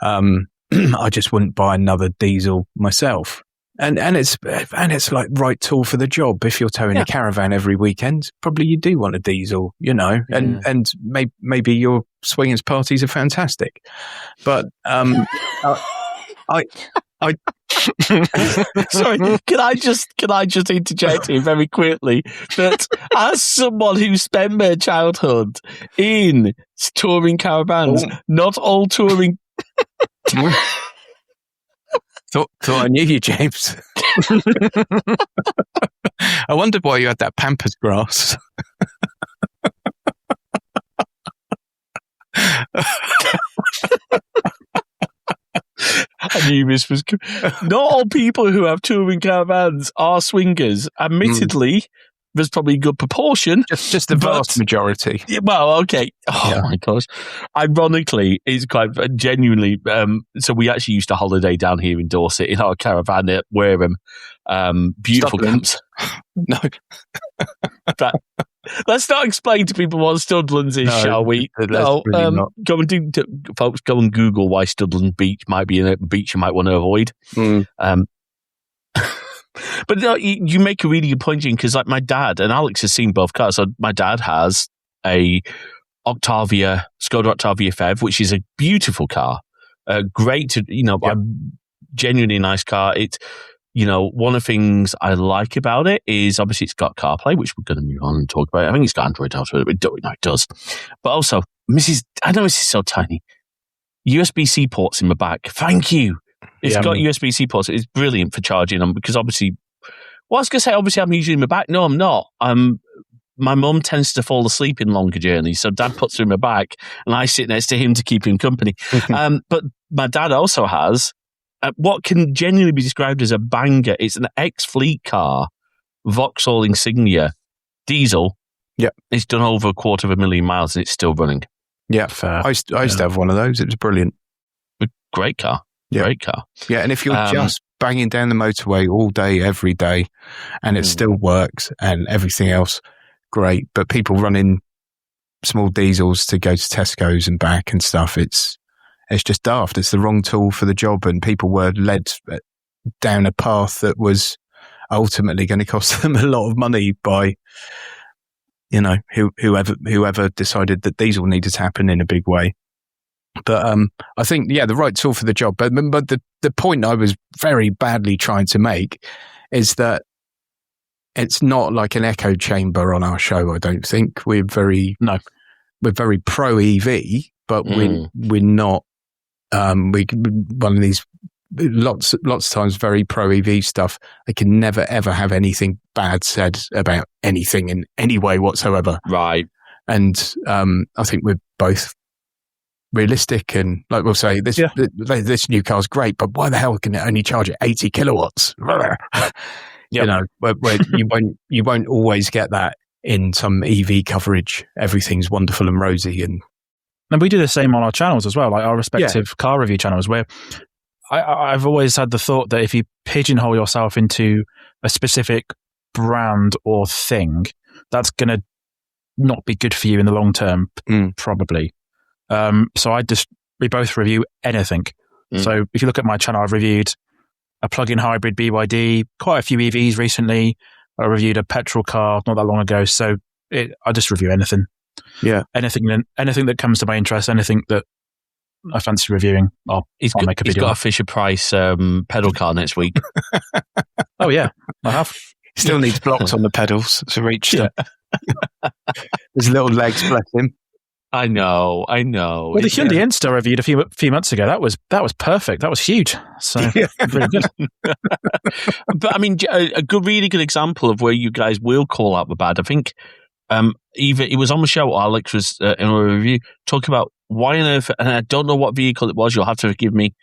I just wouldn't buy another diesel myself. And it's like right tool for the job. If you're towing a caravan every weekend, probably you do want a diesel, you know, and maybe your swingers parties are fantastic. But I sorry, can I just interject here very quickly that as someone who spent their childhood in touring caravans, not all touring. Thought I knew you, James. I wondered why you had that Pampas grass. I knew this was. Not all people who have touring caravans are swingers. Admittedly, there's probably a good proportion. Just the vast majority. Well, okay. Oh my gosh. Ironically, it's quite genuinely. So we actually used to holiday down here in Dorset in our caravan at Wareham. Beautiful camps. No. But let's not explain to people what Studlands is, shall we? No. Really folks, go and Google why Studland Beach might be a beach you might want to avoid. But no, you make a really good point, Gene, because like my dad, and Alex has seen both cars, so my dad has a Skoda Octavia FEV, which is a beautiful car. Great to, a genuinely nice car. It's, one of the things I like about it is obviously it's got CarPlay, which we're going to move on and talk about. I think it's got Android Auto, but it does. But also, I know this is so tiny. USB-C ports in the back. Thank you. It's got USB-C ports. It's brilliant for charging them because obviously, I was going to say, obviously I'm usually in my back. No, I'm not. My mum tends to fall asleep in longer journeys, so Dad puts her in my back and I sit next to him to keep him company. But my dad also has what can genuinely be described as a banger. It's an ex-fleet car, Vauxhall Insignia, diesel. Yeah. It's done over 250,000 miles and it's still running. Yeah, fair. I used to have one of those. It was brilliant. Great car. Yeah. Great car. Yeah, and if you're just banging down the motorway all day, every day, and it still works and everything else, great. But people running small diesels to go to Tesco's and back and stuff, it's just daft. It's the wrong tool for the job, and people were led down a path that was ultimately going to cost them a lot of money by, whoever decided that diesel needed to happen in a big way. But I think, the right tool for the job. But the point I was very badly trying to make is that it's not like an echo chamber on our show. I don't think we're very pro EV, but we're not. One of these lots of times very pro EV stuff. They can never ever have anything bad said about anything in any way whatsoever. Right. And I think we're both realistic, and like we'll say, this new car's great, but why the hell can it only charge at 80 kilowatts? Where you won't always get that in some EV coverage. Everything's wonderful and rosy, and we do the same on our channels as well, like our respective car review channels, where I've always had the thought that if you pigeonhole yourself into a specific brand or thing, that's going to not be good for you in the long term, probably. So we both review anything. So if you look at my channel, I've reviewed a plug-in hybrid BYD, quite a few EVs recently. I reviewed a petrol car not that long ago. So I just review anything. Yeah. Anything that comes to my interest, anything that I fancy reviewing, I'll make a video. He's got a Fisher-Price pedal car next week. Oh, yeah, I have. Still needs blocks on the pedals to reach them. His little legs, bless him. I know. Well, the Hyundai Insta reviewed a few months ago. That was perfect. That was huge. So really good. But I mean, a really good example of where you guys will call out the bad. I think Either it was on the show or Alex was in a review talking about why on earth, and I don't know what vehicle it was, you'll have to forgive me,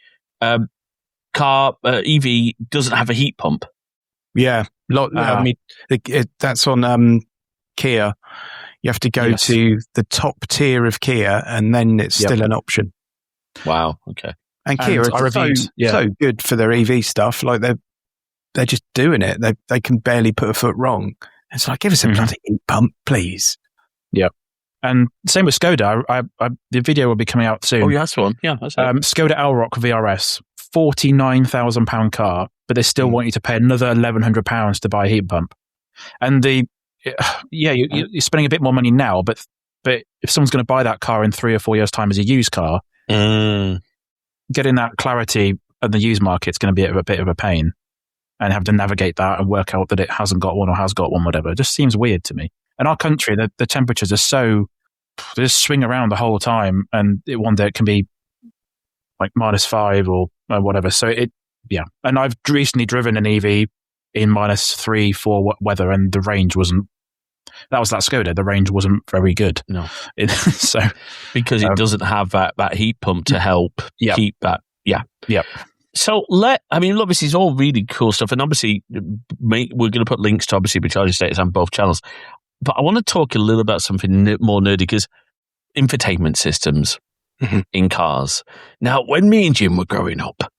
car EV doesn't have a heat pump. Yeah. I mean, that's on Kia. You have to go to the top tier of Kia, and then it's still an option. Wow. Okay. And Kia are so good for their EV stuff. Like they're just doing it. They can barely put a foot wrong. It's like, give us a bloody heat pump, please. Yeah. And same with Skoda. The video will be coming out soon. Oh, yeah, that's one. Yeah, that's Skoda Elrock VRS, £49,000 car, but they still want you to pay another £1,100 to buy a heat pump. And you're spending a bit more money now, but if someone's going to buy that car in 3 or 4 years' time as a used car, getting that clarity of the used market is going to be a bit of a pain, and have to navigate that and work out that it hasn't got one or has got one, whatever. It just seems weird to me. In our country, the temperatures are they just swing around the whole time, and one day it can be like -5 or whatever. So and I've recently driven an EV in -3, 4 weather, and the range wasn't. That was that Skoda. The range wasn't very good. No, so because it doesn't have that heat pump to help keep that. Yeah, yeah. So look, this is all really cool stuff, and obviously we're going to put links to obviously the charging status on both channels. But I want to talk a little about something more nerdy, because infotainment systems in cars. Now, when me and Jim were growing up,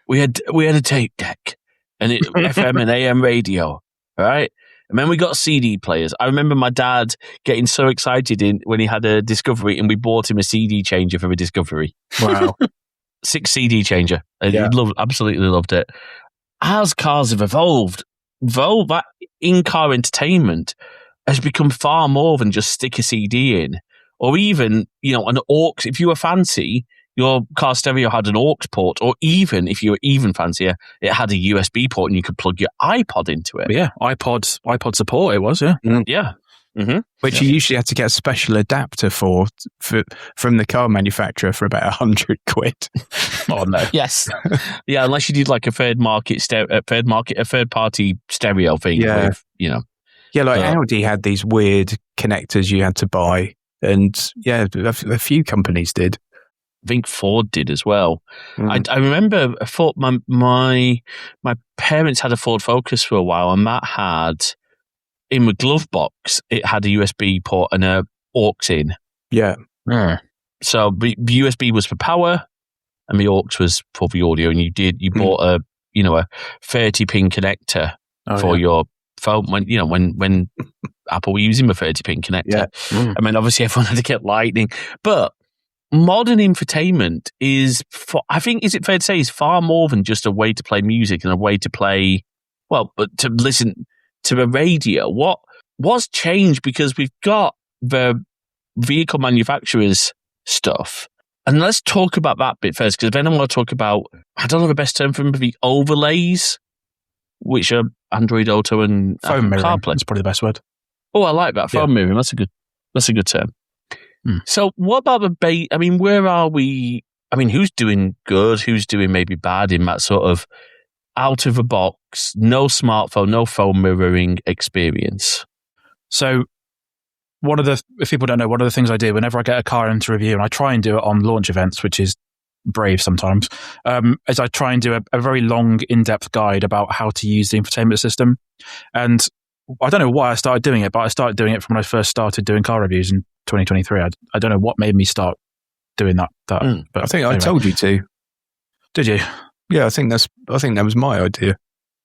we had a tape deck and FM and AM radio, right? And then we got CD players. I remember my dad getting so excited when he had a Discovery, and we bought him a CD changer for a Discovery. Wow. 6 CD changer. And he absolutely loved it. As cars have evolved, though, that in-car entertainment has become far more than just stick a CD in, or even, an aux. If you were fancy, your car stereo had an aux port, or even if you were even fancier, it had a USB port and you could plug your iPod into it. Yeah, iPod support it was, yeah. Yeah. Mm-hmm. Which you usually had to get a special adapter for from the car manufacturer for about £100. Oh no! Yes, yeah. Unless you did like a third party stereo thing. Yeah, with, Audi had these weird connectors you had to buy, and a few companies did. I think Ford did as well. I remember my parents had a Ford Focus for a while, and that had, in the glove box, it had a USB port and a aux in. Yeah. So the USB was for power, and the aux was for the audio. And you bought a 30-pin connector for your phone when Apple were using the 30-pin connector. Yeah. And then obviously everyone had to get Lightning. But modern infotainment is it fair to say, is far more than just a way to play music and a way to play, but to listen to a radio. What's changed? Because we've got the vehicle manufacturers stuff, and let's talk about that bit first, because then I'm going to talk about, I don't know the best term for them, the overlays, which are Android Auto and phone mirroring. CarPlay. That's probably the best word. Oh, I like that, phone mirroring. That's a good term. So what about the where are we? Who's doing good? Who's doing maybe bad in that sort of out of the box, no smartphone, no phone mirroring experience? So if people don't know, one of the things I do whenever I get a car into review, and I try and do it on launch events, which is brave sometimes, is I try and do a very long, in-depth guide about how to use the infotainment system. And I don't know why I started doing it, but I started doing it from when I first started doing car reviews in 2023. I don't know what made me start doing that. But I think anyway. I told you to. Did you? Yeah, I think that was my idea.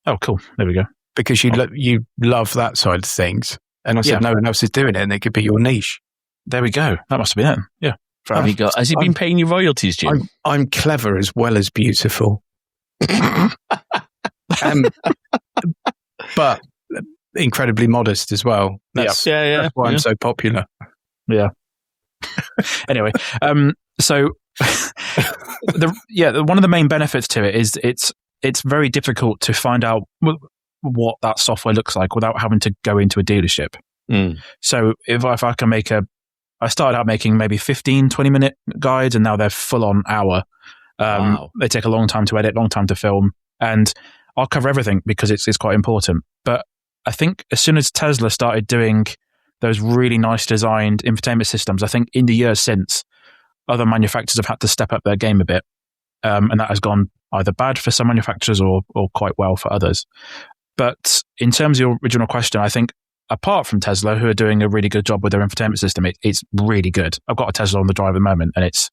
Oh, cool. There we go. Because you love that side of things, and I said no one else is doing it, and it could be your niche. There we go. That must have been it. Yeah. Have you got? Has he been paying you royalties, Jim? I'm clever as well as beautiful, but incredibly modest as well. That's why I'm so popular. Yeah. Anyway, so one of the main benefits to it is it's very difficult to find out what that software looks like without having to go into a dealership. So if I can I started out making maybe 15, 20-minute guides, and now they're full on hour. Wow. They take a long time to edit, long time to film, and I'll cover everything because it's quite important. But I think as soon as Tesla started doing those really nice designed infotainment systems, I think in the years since, other manufacturers have had to step up their game a bit. And that has gone either bad for some manufacturers or quite well for others. But in terms of your original question, I think apart from Tesla, who are doing a really good job with their infotainment system, it's really good. I've got a Tesla on the drive at the moment, and it's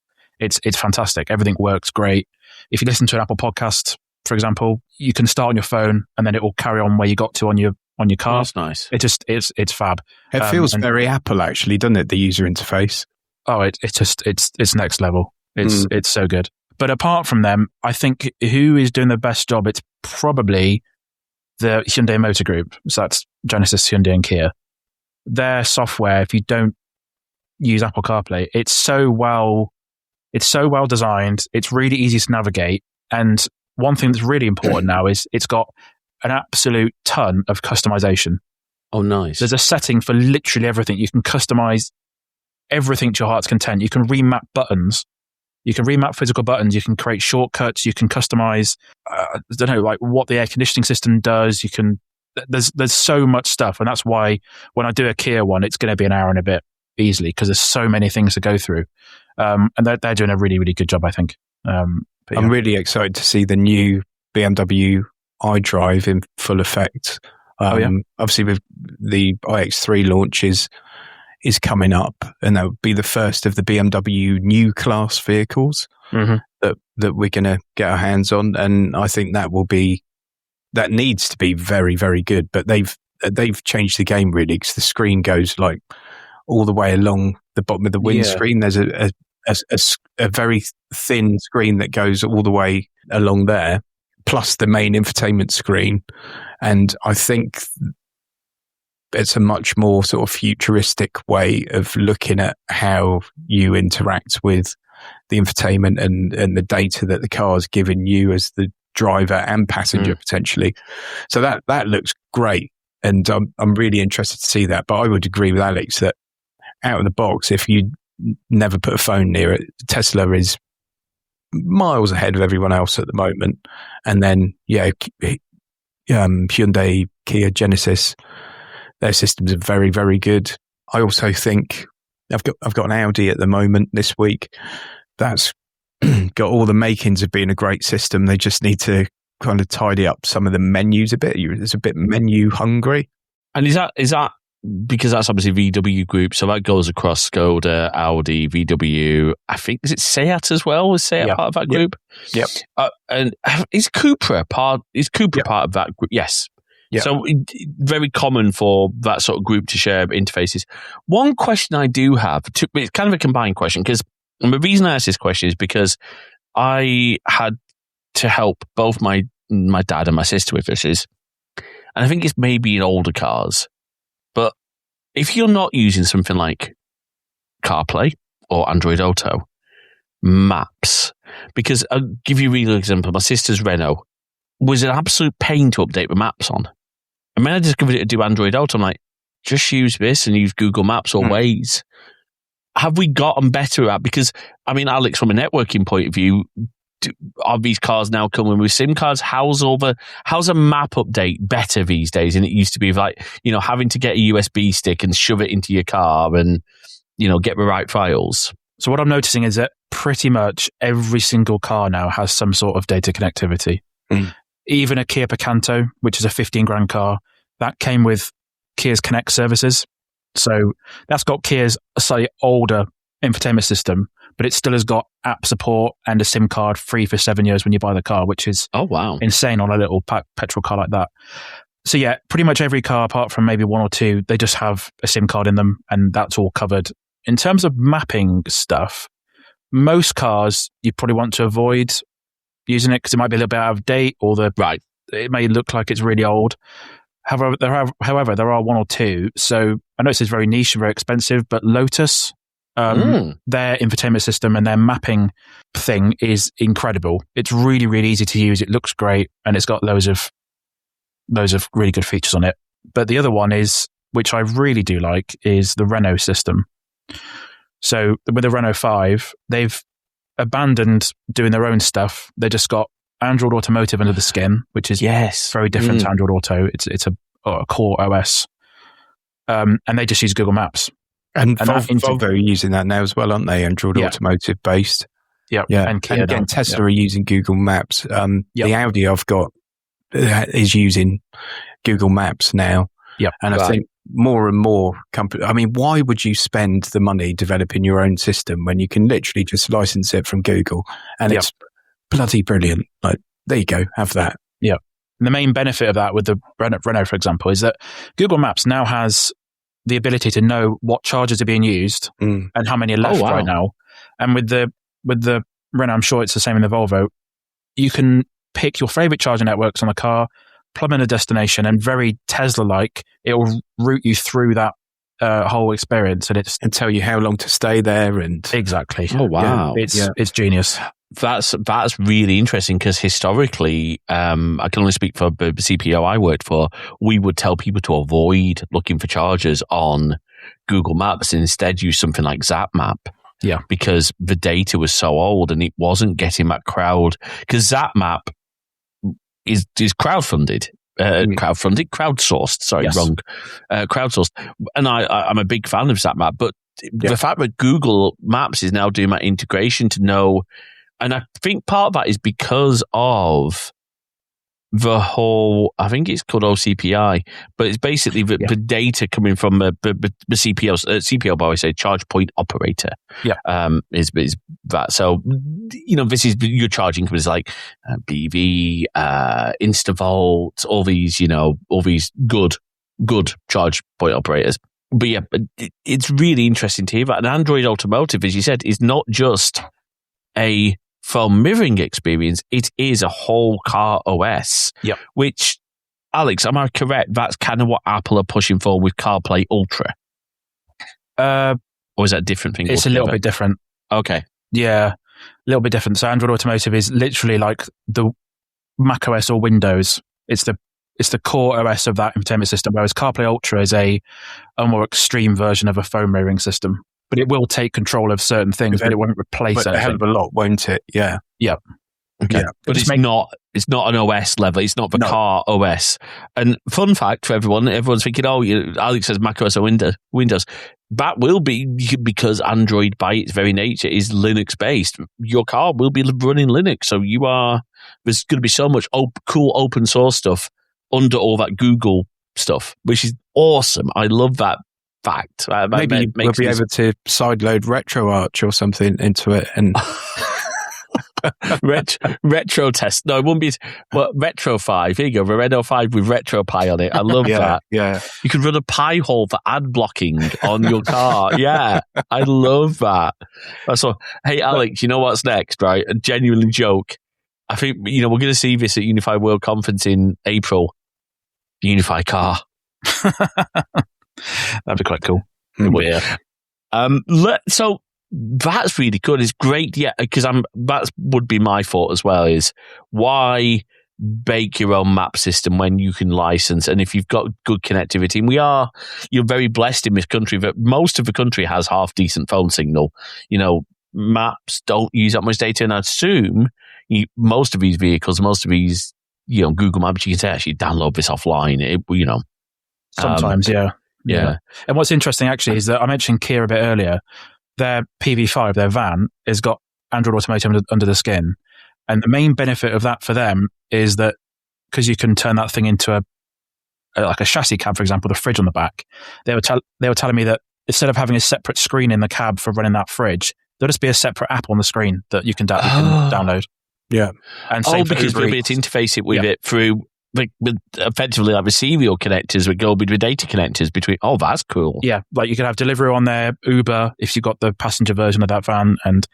fantastic. Everything works great. If you listen to an Apple podcast, for example, you can start on your phone, and then it will carry on where you got to on your car. Oh, that's nice. It's fab. It feels very Apple, actually, doesn't it? The user interface. Oh, it's next level. It's so good. But apart from them, I think who is doing the best job? It's probably the Hyundai Motor Group. So that's Genesis, Hyundai, and Kia. Their software, if you don't use Apple CarPlay, it's so well designed. It's really easy to navigate. And one thing that's really important now is it's got an absolute ton of customization. Oh, nice. There's a setting for literally everything. You can customize everything to your heart's content. You can remap buttons. You can remap physical buttons. You can create shortcuts. You can customize, I don't know, like what the air conditioning system does. You can, there's so much stuff. And that's why when I do a Kia one, it's going to be an hour and a bit easily because there's so many things to go through. And they're doing a really, really good job, I think. I'm really excited to see the new BMW iDrive in full effect. Obviously, with the iX3 launch is coming up, and that would be the first of the BMW new class vehicles that we're going to get our hands on. And I think that needs to be very, very good. But they've changed the game really, because the screen goes like all the way along the bottom of the windscreen. There's a very thin screen that goes all the way along there, plus the main infotainment screen. And I think it's a much more sort of futuristic way of looking at how you interact with the infotainment and the data that the car is giving you as the driver and passenger potentially. So that looks great. And I'm really interested to see that. But I would agree with Alex that out of the box, if you never put a phone near it, Tesla is miles ahead of everyone else at the moment. And then, Hyundai, Kia, Genesis, their systems are very, very good. I also think I've got an Audi at the moment this week that's got all the makings of being a great system. They just need to kind of tidy up some of the menus a bit. It's a bit menu hungry. And is that because that's obviously VW Group, so that goes across Skoda, Audi, VW. I think, is it Seat as well? Was Seat part of that group? Yep. And is Cupra part of that group? Yes. Yep. So very common for that sort of group to share interfaces. One question I do have, it's kind of a combined question, because the reason I asked this question is because I had to help both my dad and my sister with this, and I think it's maybe in older cars. But if you're not using something like CarPlay or Android Auto, maps, because I'll give you a real example. My sister's Renault was an absolute pain to update the maps on. And when I discovered it to do Android Auto, I'm like, just use this and use Google Maps or Waze. Have we gotten better at? Because, I mean, Alex, from a networking point of view, are these cars now coming with SIM cards? How's a map update better these days? And it used to be like, having to get a USB stick and shove it into your car and, get the right files. So what I'm noticing is that pretty much every single car now has some sort of data connectivity. Even a Kia Picanto, which is a 15 grand car, that came with Kia's Connect services. So that's got Kia's slightly older infotainment system, but it still has got app support and a SIM card free for 7 years when you buy the car, which is insane on a little petrol car like that. So yeah, pretty much every car, apart from maybe one or two, they just have a SIM card in them, and that's all covered. In terms of mapping stuff, most cars you probably want to avoid using it because it might be a little bit out of date, or it may look like it's really old. However, there are one or two. So I know this is very niche and very expensive, but Lotus, their infotainment system and their mapping thing is incredible. It's really, really easy to use. It looks great, and it's got loads of really good features on it. But the other one is, which I really do like, is the Renault system. So with the Renault 5, they've abandoned doing their own stuff. They just got Android Automotive under the skin, which is very different to Android Auto. It's a or a core OS, and they just use Google Maps. And Volvo are using that now as well, aren't they? Android Automotive based. Yeah. And again, Tesla are using Google Maps. The Audi I've got is using Google Maps now. Yeah. And I think more and more companies, I mean, why would you spend the money developing your own system when you can literally just license it from Google and it's bloody brilliant? Like, there you go, have that. Yeah. And the main benefit of that with the Renault, for example, is that Google Maps now has the ability to know what chargers are being used and how many are left right now. And with the Renault, I'm sure it's the same in the Volvo, you can pick your favorite charging networks on the car, plug in a destination, and very Tesla-like, it will route you through that whole experience, and tell you how long to stay there. And exactly. Oh wow, it's genius. That's really interesting because historically, I can only speak for the CPO I worked for. We would tell people to avoid looking for chargers on Google Maps and instead use something like ZapMap. Yeah, because the data was so old and it wasn't getting that crowd. Because ZapMap is crowdsourced. Sorry, wrong. Crowdsourced. And I'm a big fan of ZapMap, but the fact that Google Maps is now doing that integration to know, and I think part of that is because of the whole, I think it's called OCPI, but it's basically the data coming from the CPO, by I say, charge point operator. Is that. So, this is your charging companies like BV, Instavolt, all these good charge point operators. But it's really interesting to hear that. And Android Automotive, as you said, is not just a phone mirroring experience, it is a whole car OS. Which, Alex, am I correct? That's kind of what Apple are pushing for with CarPlay Ultra. Or is that a different thing? It's a little bit different. Okay. Yeah, a little bit different. So Android Automotive is literally like the Mac OS or Windows. It's the core OS of that infotainment system, whereas CarPlay Ultra is a more extreme version of a phone mirroring system. But it will take control of certain things, but it won't replace anything. A hell of a lot, won't it? Yeah. Yeah. Okay. Yeah. But it's not an OS level. It's not the car OS. And fun fact for everyone's thinking, Alex says Mac OS or Windows. That will be because Android by its very nature is Linux based. Your car will be running Linux. So there's going to be so much cool open source stuff under all that Google stuff, which is awesome. I love that fact. Maybe we'll be able to sideload RetroArch or something into it and retro test. No, it won't be. But Retro 5. Here you go. The Renault 5 with RetroPie on it. I love that. Yeah. You could run a Pi hole for ad blocking on your car. Yeah. I love that. So, hey, Alex, you know what's next, right? A genuinely joke. I think, we're going to see this at Unify World Conference in April. Unify car. That'd be quite cool. Yeah. So that's really good. It's great. Yeah. Because that would be my thought as well, is why bake your own map system when you can license? And if you've got good connectivity, and you're very blessed in this country that most of the country has half decent phone signal. Maps don't use that much data. And I assume most of these vehicles, Google Maps, you can actually download this offline. Sometimes, yeah. And what's interesting actually is that I mentioned Kia a bit earlier. Their PV5, their van, has got Android Automotive under the skin. And the main benefit of that for them is that because you can turn that thing into like a chassis cab, for example, the fridge on the back. They were telling me that instead of having a separate screen in the cab for running that fridge, there'll just be a separate app on the screen that you can download. Yeah. And because we'll be able to interface it with it through effectively like the serial connectors would go with the data connectors between. Oh, that's cool. Yeah, like you could have delivery on there, Uber if you got the passenger version of that van, and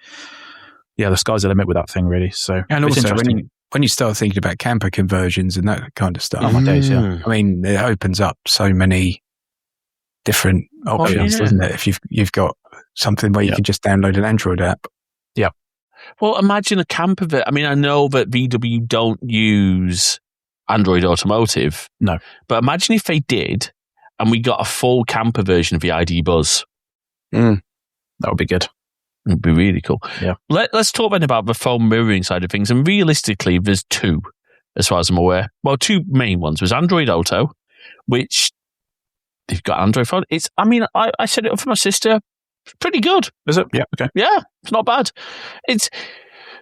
the sky's the limit with that thing, really. So, and also when you start thinking about camper conversions and that kind of stuff, my days, yeah. I mean, it opens up so many different options, doesn't it? If you've got something where you can just download an Android app. Yeah. Well, imagine a camper that. I mean, I know that VW don't use Android Automotive. No. But imagine if they did, and we got a full camper version of the ID Buzz. That would be good. It'd be really cool. Yeah. Let's talk then about the phone mirroring side of things. And realistically, there's two, as far as I'm aware. Well, two main ones. There's Android Auto, which they've got Android phone. I set it up for my sister. It's pretty good. Is it? Yeah. Okay. Yeah, it's not bad. It's,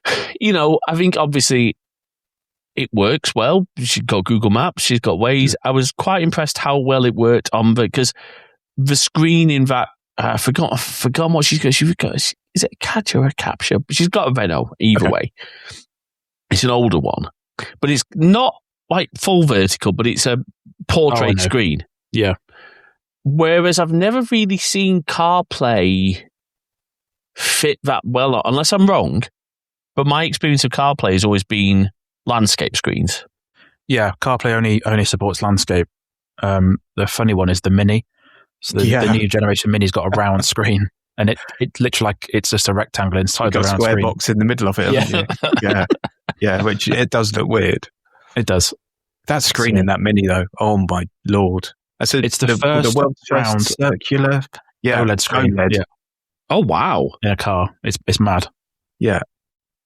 I think obviously it works well. She's got Google Maps. She's got Waze. I was quite impressed how well it worked on because the screen in that, I forgot what she's got. She's got, is it a catch or a capture? She's got a Venno either way. It's an older one, but it's not like full vertical, but it's a portrait screen. Yeah. Whereas I've never really seen CarPlay fit that well, unless I'm wrong. But my experience of CarPlay has always been landscape screens. Yeah, CarPlay only supports landscape. The funny one is the Mini. So the new generation Mini's got a round screen, and it literally it's just a rectangle inside the round screen. You've got a square box in the middle of it, haven't you? Yeah, which it does look weird. It does. That screen in that Mini, though, oh my Lord. It's the world's round circular OLED screen. OLED. Yeah. Oh, wow. In a car. It's mad. Yeah.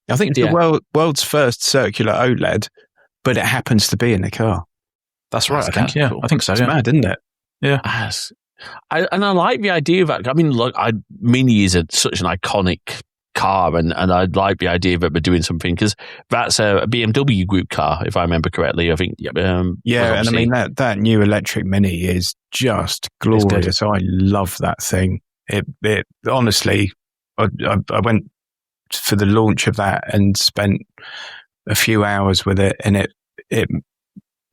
I think it's the world's first circular OLED, but it happens to be in a car. That's right, I think. Yeah, cool. I think so. It's mad, isn't it? Yeah. I like the idea of that. I mean, look, Mini is such an iconic car, and I like the idea of it doing something because that's a BMW group car, if I remember correctly. I think. And I mean that new electric Mini is just glorious. I love that thing. It honestly, I went for the launch of that and spent a few hours with it, and it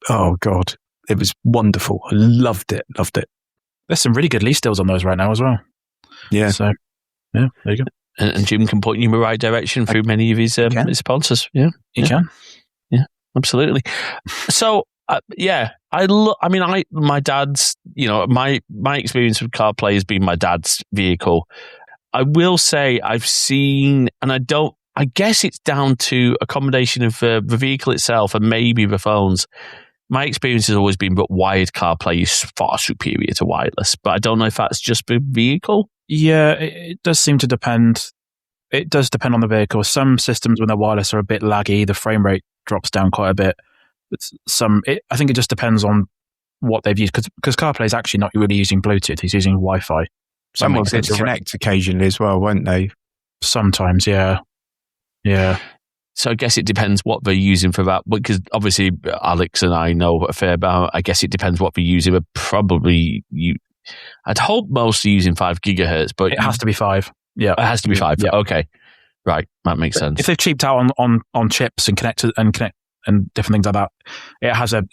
oh God, it was wonderful. I loved it. There's some really good lease deals on those right now as well. Yeah. So, yeah, there you go. And Jim can point you in the right direction through many of his sponsors. Yeah, he can. Yeah, absolutely. So, my dad's, my experience with CarPlay has been my dad's vehicle. I will say I've seen, and I guess it's down to a combination of the vehicle itself and maybe the phones. My experience has always been that wired CarPlay is far superior to wireless, but I don't know if that's just the vehicle. Yeah, it does seem to depend. It does depend on the vehicle. Some systems, when they're wireless, are a bit laggy. The frame rate drops down quite a bit. But I think it just depends on what they've used, because CarPlay is actually not really using Bluetooth. He's using Wi-Fi. Some will disconnect occasionally as well, won't they? Sometimes, yeah. Yeah. So I guess it depends what they're using for that, because obviously Alex and I know a fair amount. I guess it depends what they're using, but probably I'd hope most are using 5 gigahertz, but it has to be 5. Yeah, it has to be 5. Yeah. Okay, right, that makes sense. If they've cheaped out on chips and connect and different things like that, it has a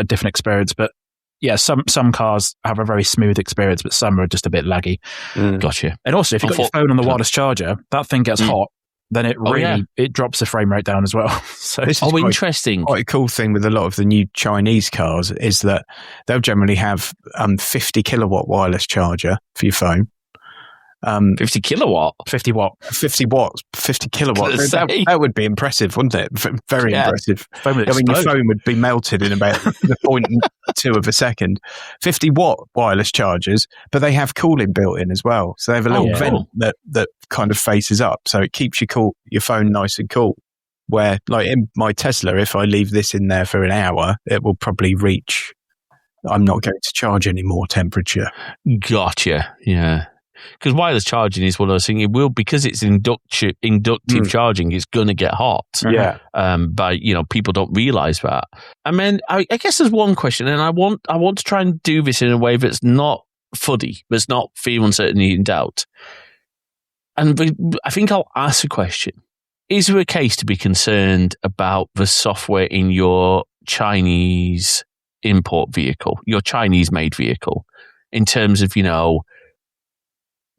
different experience. But yeah, some cars have a very smooth experience, but some are just a bit laggy. Gotcha. And also, if you've got your phone on the wireless charger, that thing gets hot. Then it it drops the frame rate down as well. So interesting. Quite a cool thing with a lot of the new Chinese cars is that they'll generally have 50 kilowatt wireless charger for your phone. 50 kilowatt? 50 watt. 50 watts, 50 kilowatt. That would be impressive, wouldn't it? Very impressive. Your phone would be melted in about 0.2 of a second. 50 watt wireless chargers, but they have cooling built in as well. So they have a little vent that kind of faces up. So it keeps your phone nice and cool. Where, like in my Tesla, if I leave this in there for an hour, it will probably reach, I'm not going to charge any more temperature. Gotcha. Yeah. Because wireless charging is one of those things. It will, because it's inductive charging. It's going to get hot. Yeah. But people don't realize that. I mean, I guess there's one question, and I want to try and do this in a way that's not fuddy, that's not fear, uncertainty, and doubt. And I think I'll ask a question: is there a case to be concerned about the software in your Chinese import vehicle, your Chinese-made vehicle, in terms of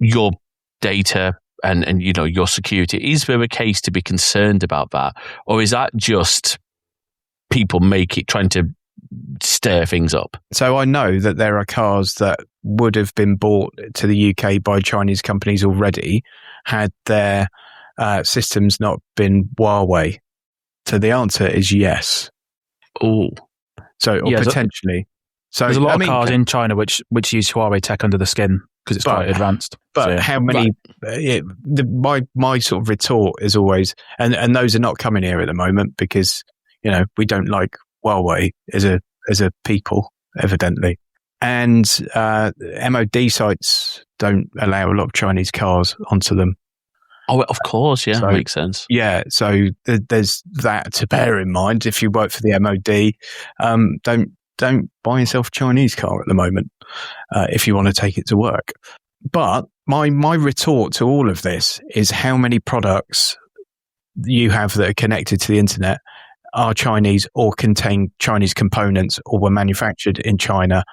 your data and your security? Is there a case to be concerned about that, or is that just people trying to stir things up? So I know that there are cars that would have been bought to the UK by Chinese companies already had their systems not been Huawei. So the answer is yes. Oh, so potentially. So there's a lot of cars in China which use Huawei tech under the skin, because it's quite advanced. But how many? My sort of retort is always, and those are not coming here at the moment because we don't like Huawei as a people. evidently. And MOD sites don't allow a lot of Chinese cars onto them. Oh, of course, yeah, makes sense. Yeah, so there's that to bear in mind. If you work for the MOD, don't buy yourself a Chinese car at the moment if you want to take it to work. But my retort to all of this is how many products you have that are connected to the internet are Chinese or contain Chinese components or were manufactured in China,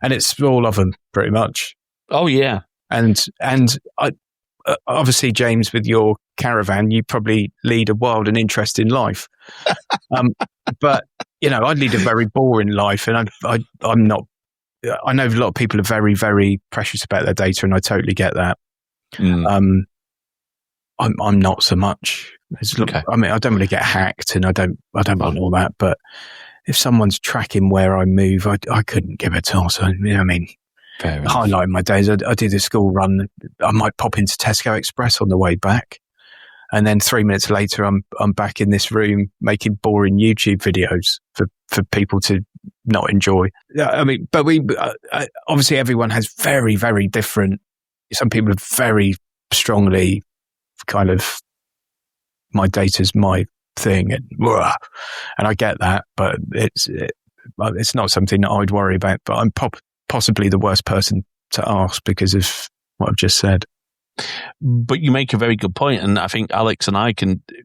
and it's all of them pretty much. Oh yeah, and I, obviously, James, with your caravan, you probably lead a wild and interesting life. But I lead a very boring life, and I'm not. I know a lot of people are very, very precious about their data, and I totally get that. I'm not so much. Okay. I mean, I don't want to get hacked, and I don't want all that. But if someone's tracking where I move, I couldn't give a toss. I mean, highlighting my days. I do the school run. I might pop into Tesco Express on the way back, and then 3 minutes later, I'm back in this room making boring YouTube videos for people to not enjoy. I mean, but we obviously everyone has very, very different. Some people are very strongly kind of my data's my thing, and I get that, but it's not something that I'd worry about. But I'm possibly the worst person to ask because of what I've just said. But you make a very good point, and I think Alex and I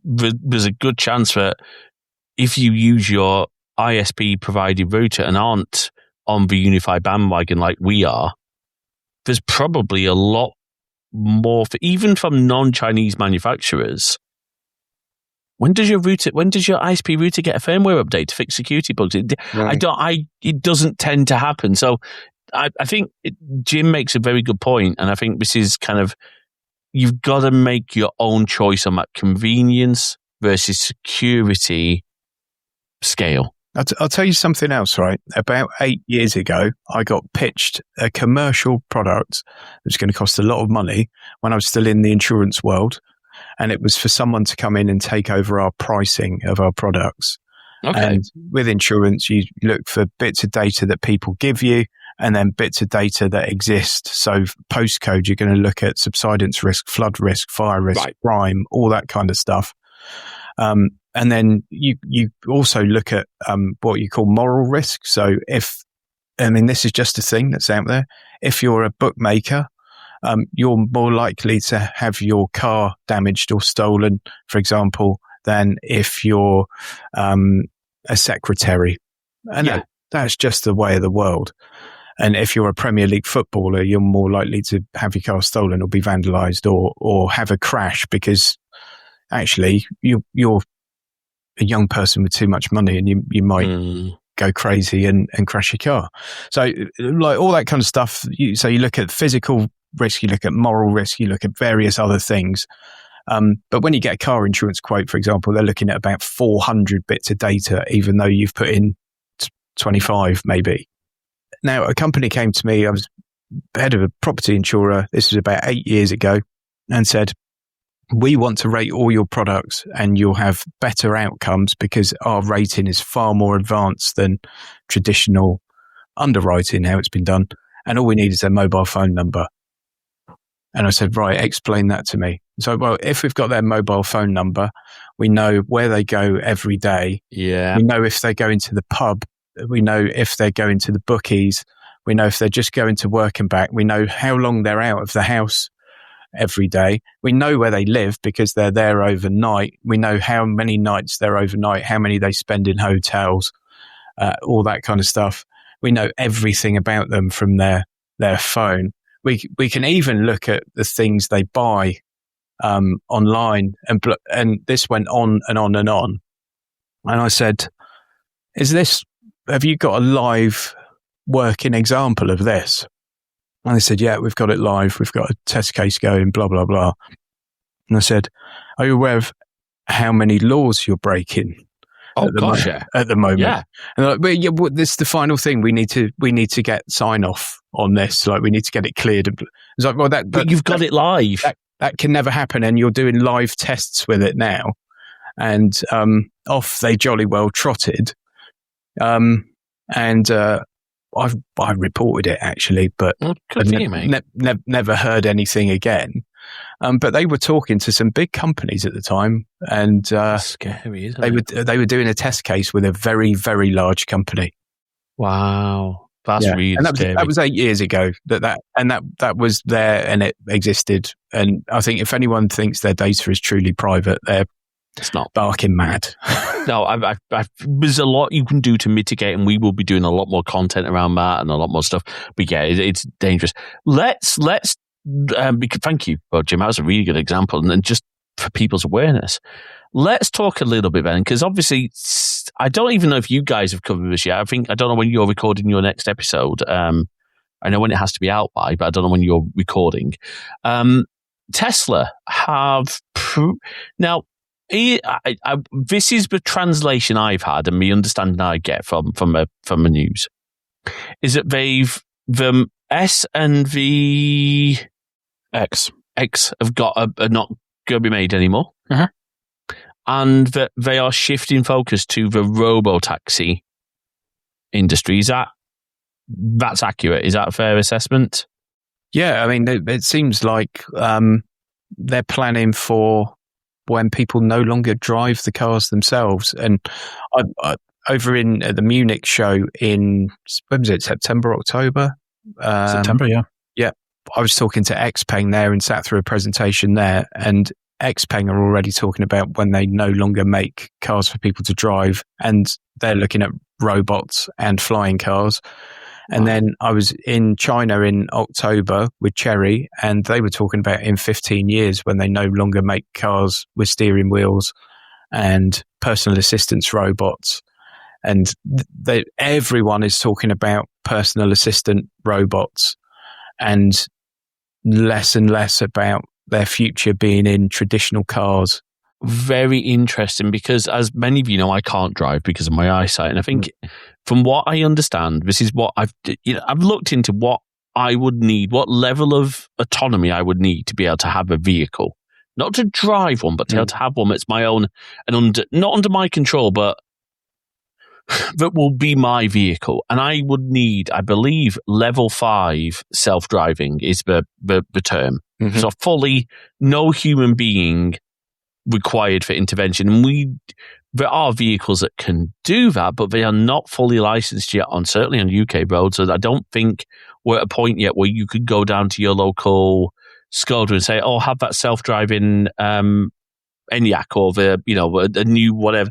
there's a good chance that if you use your ISP provided router and aren't on the unified bandwagon like we are, there's probably a lot more even from non-Chinese manufacturers. When does your ISP router get a firmware update to fix security bugs? It doesn't tend to happen. So I think Jim makes a very good point, and I think this is kind of, you've got to make your own choice on that convenience versus security scale. I'll tell you something else, right? About 8 years ago, I got pitched a commercial product that was going to cost a lot of money when I was still in the insurance world. And it was for someone to come in and take over our pricing of our products. Okay. And with insurance, you look for bits of data that people give you and then bits of data that exist. So postcode, you're going to look at subsidence risk, flood risk, fire risk, crime, all that kind of stuff. And then you also look at what you call moral risk. So this is just a thing that's out there. If you're a bookmaker, you're more likely to have your car damaged or stolen, for example, than if you're a secretary. And that's just the way of the world. And if you're a Premier League footballer, you're more likely to have your car stolen or be vandalised or have a crash because actually you're a young person with too much money and you might go crazy and crash your car. So like all that kind of stuff. So you look at physical risk, you look at moral risk, you look at various other things. But when you get a car insurance quote, for example, they're looking at about 400 bits of data, even though you've put in 25 maybe. Now, a company came to me, I was head of a property insurer, this was about 8 years ago, and said, we want to rate all your products and you'll have better outcomes because our rating is far more advanced than traditional underwriting, how it's been done. And all we need is their mobile phone number. And I said, right, explain that to me. So, well, if we've got their mobile phone number, we know where they go every day. Yeah. We know if they go into the pub. We know if they're going to the bookies. We know if they're just going to work and back. We know how long they're out of the house every day. We know where they live because they're there overnight. We know how many nights they're overnight, how many they spend in hotels, all that kind of stuff. We know everything about them from their phone. We can even look at the things they buy online, and this went on and on and on. And I said, have you got a live working example of this? And they said, yeah, we've got it live. We've got a test case going, blah, blah, blah. And I said, are you aware of how many laws you're breaking? Oh, gosh, at the moment. Yeah. And like, but yeah, this is the final thing. We need to get sign off on this. Like, we need to get it cleared. It's like, well, but you've got it live. That can never happen. And you're doing live tests with it now. And off they jolly well trotted. And I reported it actually, but never heard anything again. But they were talking to some big companies at the time, and scary, isn't it? They were doing a test case with a very, very large company. Wow, that's really scary. That was 8 years ago. That was there and it existed. And I think if anyone thinks their data is truly private, it's not barking mad. No, there's a lot you can do to mitigate, and we will be doing a lot more content around that and a lot more stuff. But yeah, it's dangerous. Let's. Thank you, Jim. That was a really good example, and just for people's awareness, let's talk a little bit, Ben, because obviously I don't even know if you guys have covered this yet. I don't know when you're recording your next episode. I know when it has to be out by, but I don't know when you're recording. Tesla have now. This is the translation I've had, and the understanding I get from the news is that the S and the X have are not going to be made anymore, and that they are shifting focus to the robo-taxi industry. That's accurate? Is that a fair assessment? Yeah, I mean, it seems like they're planning for when people no longer drive the cars themselves. And I over in the Munich show in, when was it, September, October? September, yeah. Yeah. I was talking to XPeng there and sat through a presentation there, and XPeng are already talking about when they no longer make cars for people to drive, and they're looking at robots and flying cars. And then I was in China in October with Chery, and they were talking about in 15 years when they no longer make cars with steering wheels and personal assistance robots. And everyone is talking about personal assistant robots and less about their future being in traditional cars. Very interesting, because as many of you know, I can't drive because of my eyesight. And I think from what I understand, this is what I've looked into what I would need, what level of autonomy I would need to be able to have a vehicle. Not to drive one, but to be able to have one that's my own and not under my control, but that will be my vehicle. And I would need, I believe, level 5 self-driving is the term. Mm-hmm. So fully no human being required for intervention. And there are vehicles that can do that, but they are not fully licensed yet certainly on UK roads. So I don't think we're at a point yet where you could go down to your local Skoda and say, "Oh, have that self-driving Enyaq or a new whatever."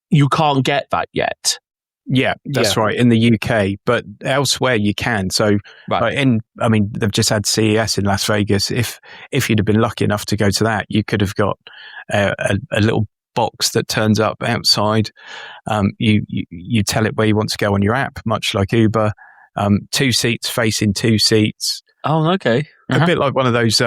You can't get that yet. Yeah, that's right, in the UK, but elsewhere you can. So, they've just had CES in Las Vegas. If you'd have been lucky enough to go to that, you could have got a little box that turns up outside. You tell it where you want to go on your app, much like Uber. 2 seats facing 2 seats. Oh, okay. A bit like one of those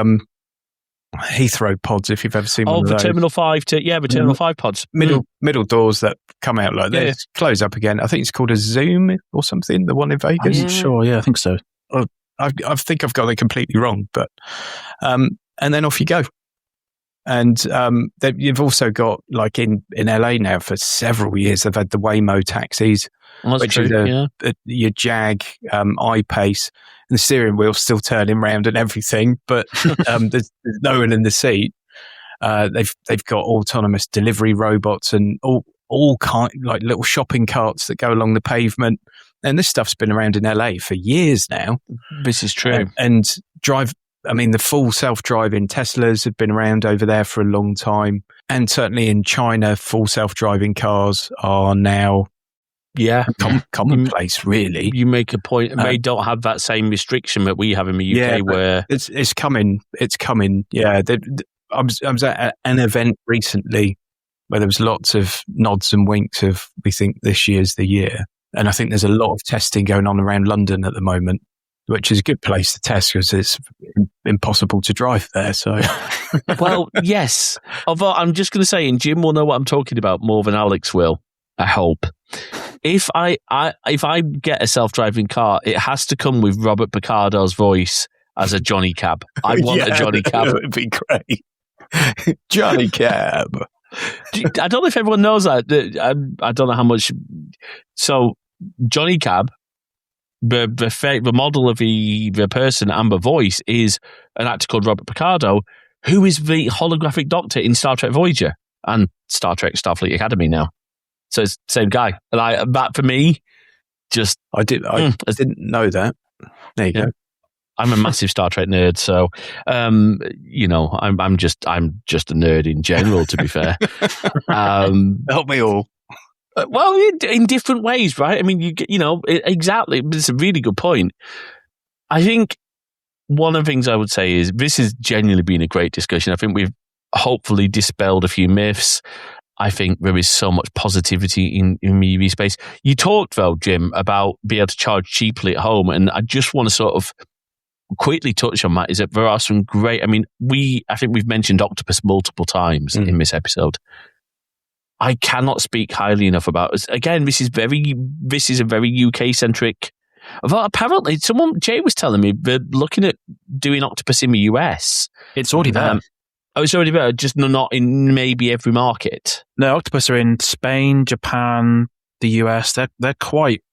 Heathrow pods, if you've ever seen one of those. Terminal 5 Terminal 5 pods. Middle doors that come out like this, close up again. I think it's called a Zoom or something, the one in Vegas. Sure, yeah, I think so. I think I've got it completely wrong, but and then off you go. And you've also got, like in LA now for several years, they've had the Waymo taxis, which is your Jag I-Pace, and the steering wheel's still turning round and everything, but there's no one in the seat. They've got autonomous delivery robots and all kind, like little shopping carts that go along the pavement. And this stuff's been around in LA for years now. This is true. The full self-driving Teslas have been around over there for a long time. And certainly in China, full self-driving cars are now commonplace, really. You make a point. And they don't have that same restriction that we have in the UK where... It's coming. It's coming. Yeah. I was at an event recently where there was lots of nods and winks of, we think this year's the year. And I think there's a lot of testing going on around London at the moment, which is a good place to test because it's impossible to drive there. So, well, yes. Although I'm just going to say, and Jim will know what I'm talking about more than Alex will, I hope. If I get a self-driving car, it has to come with Robert Picardo's voice as a Johnny Cab. I want a Johnny Cab. It would be great. Johnny Cab. I don't know if everyone knows that. I don't know how much. So, Johnny Cab the model of the person and the voice is an actor called Robert Picardo, who is the holographic Doctor in Star Trek Voyager and Star Trek Starfleet Academy now. So it's the same guy. And that for me, just I didn't know that. There you go. I'm a massive Star Trek nerd, so I'm just a nerd in general. To be fair, help me all. Well, in different ways, right? I mean, exactly. It's a really good point. I think one of the things I would say is this has genuinely been a great discussion. I think we've hopefully dispelled a few myths. I think there is so much positivity in EV space. You talked, though, Jim, about being able to charge cheaply at home, and I just want to sort of quickly touch on that. Is that there are some great... I mean, I think we've mentioned Octopus multiple times in this episode. I cannot speak highly enough about it. Again, this is a very UK-centric... Well, apparently, Jay was telling me they're looking at doing Octopus in the US. It's already there. It's already there, just not in maybe every market. No, Octopus are in Spain, Japan, the US. They're quite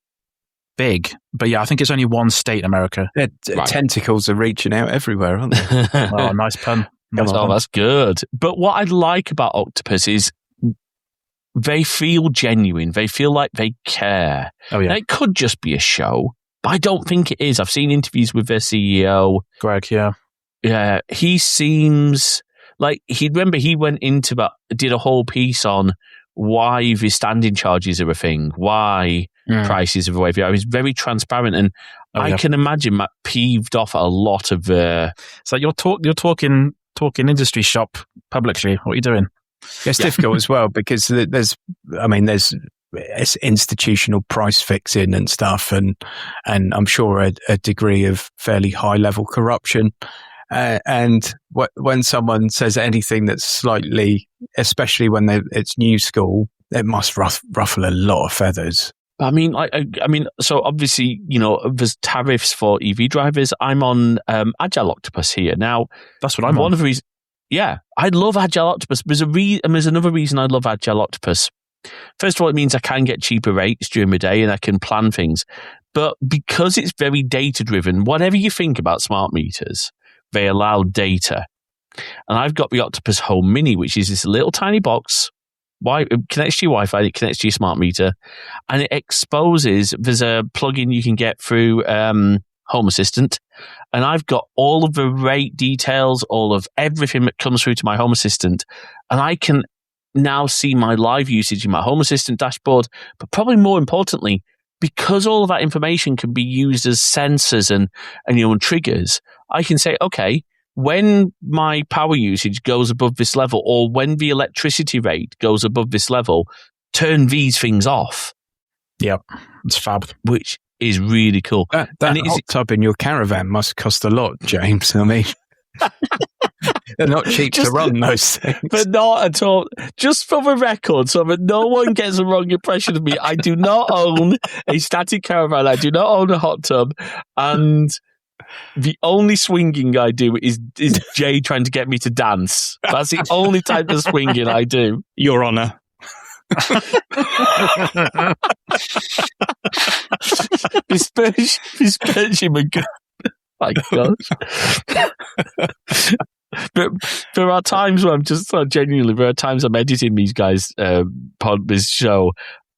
big. But yeah, I think it's only one state in America. Right. Tentacles are reaching out everywhere, aren't they? Oh, nice pun. That's good. But what I like about Octopus is they feel genuine. They feel like they care. Oh, yeah. Now, it could just be a show, but I don't think it is. I've seen interviews with their CEO. Greg, yeah. Yeah, he seems like he went into that, did a whole piece on why the standing charges are a thing, why prices are the way they are. He's very transparent, and I can imagine that peeved off a lot of the... It's like you're talking industry shop publicly. What are you doing? It's difficult as well because there's institutional price fixing and stuff, and I'm sure a degree of fairly high level corruption. And when someone says anything that's slightly, especially when it's new school, it must ruffle a lot of feathers. I mean, so obviously, there's tariffs for EV drivers. I'm on Agile Octopus here now. That's what I'm on. One of the reasons. Yeah, I love Agile Octopus. There's another reason I love Agile Octopus. First of all, it means I can get cheaper rates during the day and I can plan things. But because it's very data-driven, whatever you think about smart meters, they allow data. And I've got the Octopus Home Mini, which is this little tiny box. It connects to your Wi-Fi, it connects to your smart meter, and it exposes, there's a plugin you can get through Home Assistant, and I've got all of the rate details, all of everything that comes through to my Home Assistant, and I can now see my live usage in my Home Assistant dashboard, but probably more importantly, because all of that information can be used as sensors and triggers, I can say, okay, when my power usage goes above this level, or when the electricity rate goes above this level, turn these things off. Yeah, it's fab. Which is really cool. That hot tub in your caravan must cost a lot, James. I mean, they're not cheap to run, those things. But not at all. Just for the record, so that no one gets a wrong impression of me, I do not own a static caravan. I do not own a hot tub. And the only swinging I do is Jay trying to get me to dance. That's the only type of swinging I do. Your Honour. This Persian, my gosh. But there are times where I'm just genuinely, there are times I'm editing these guys' this show,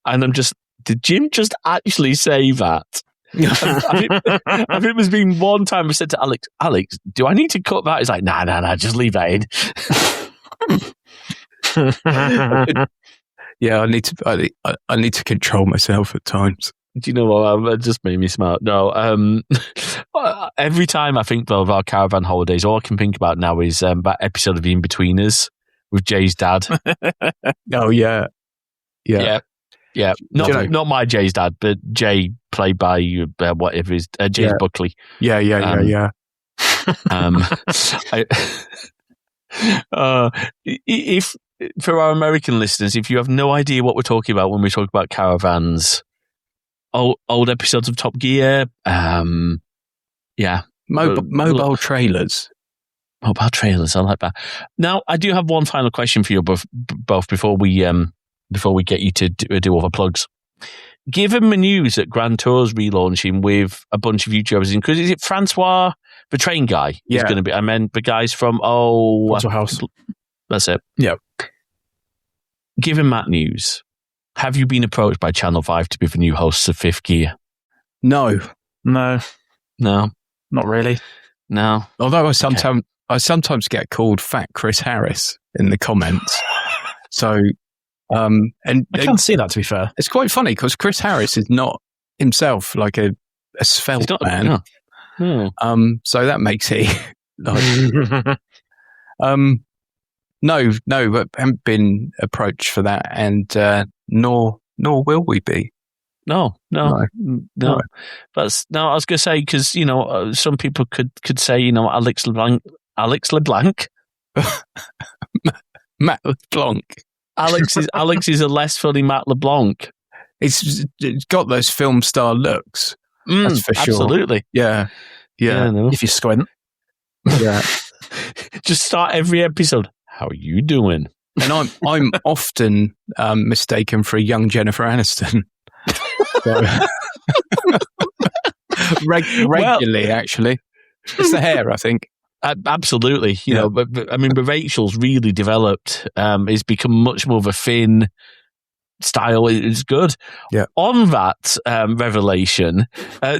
and I'm just, did Jim just actually say that? I think there's been one time I said to Alex, do I need to cut that? He's like, nah, just leave that in. Yeah, I need to control myself at times. Do you know what? That just made me smart. No, every time I think of our caravan holidays, all I can think about now is that episode of The In-Betweeners with Jay's dad. Oh, yeah. Not my Jay's dad, but Jay, played by whatever is James Buckley. Yeah. If for our American listeners, if you have no idea what we're talking about when we talk about caravans, old episodes of Top Gear, mobile trailers. Mobile trailers, I like that. Now, I do have one final question for you both before we get you to do all the plugs. give him the news that Grand Tour's relaunching with a bunch of YouTubers, because is it Francois, the train guy, is going to be? I meant the guys from Fossil House. That's it. Yeah. Give him that news. Have you been approached by Channel 5 to be the new hosts of Fifth Gear? No, not really. No. Although I sometimes get called Fat Chris Harris in the comments. So, and I can't see that, to be fair. It's quite funny because Chris Harris is not himself like a svelte man. No. So that makes it like, no, but haven't been approached for that, and nor will we be. No. That's I was going to say, because some people could say Alex LeBlanc, Matt LeBlanc. Alex is a less funny Matt LeBlanc. It's got those film star looks. That's for sure. Absolutely. Yeah. No. If you squint. Yeah. Just start every episode. How are you doing? And I'm often mistaken for a young Jennifer Aniston. So, regularly, actually. It's the hair, I think. Absolutely. You know, but I mean, but Rachel's really developed. It's become much more of a thin style. It's good. Yeah. On that revelation,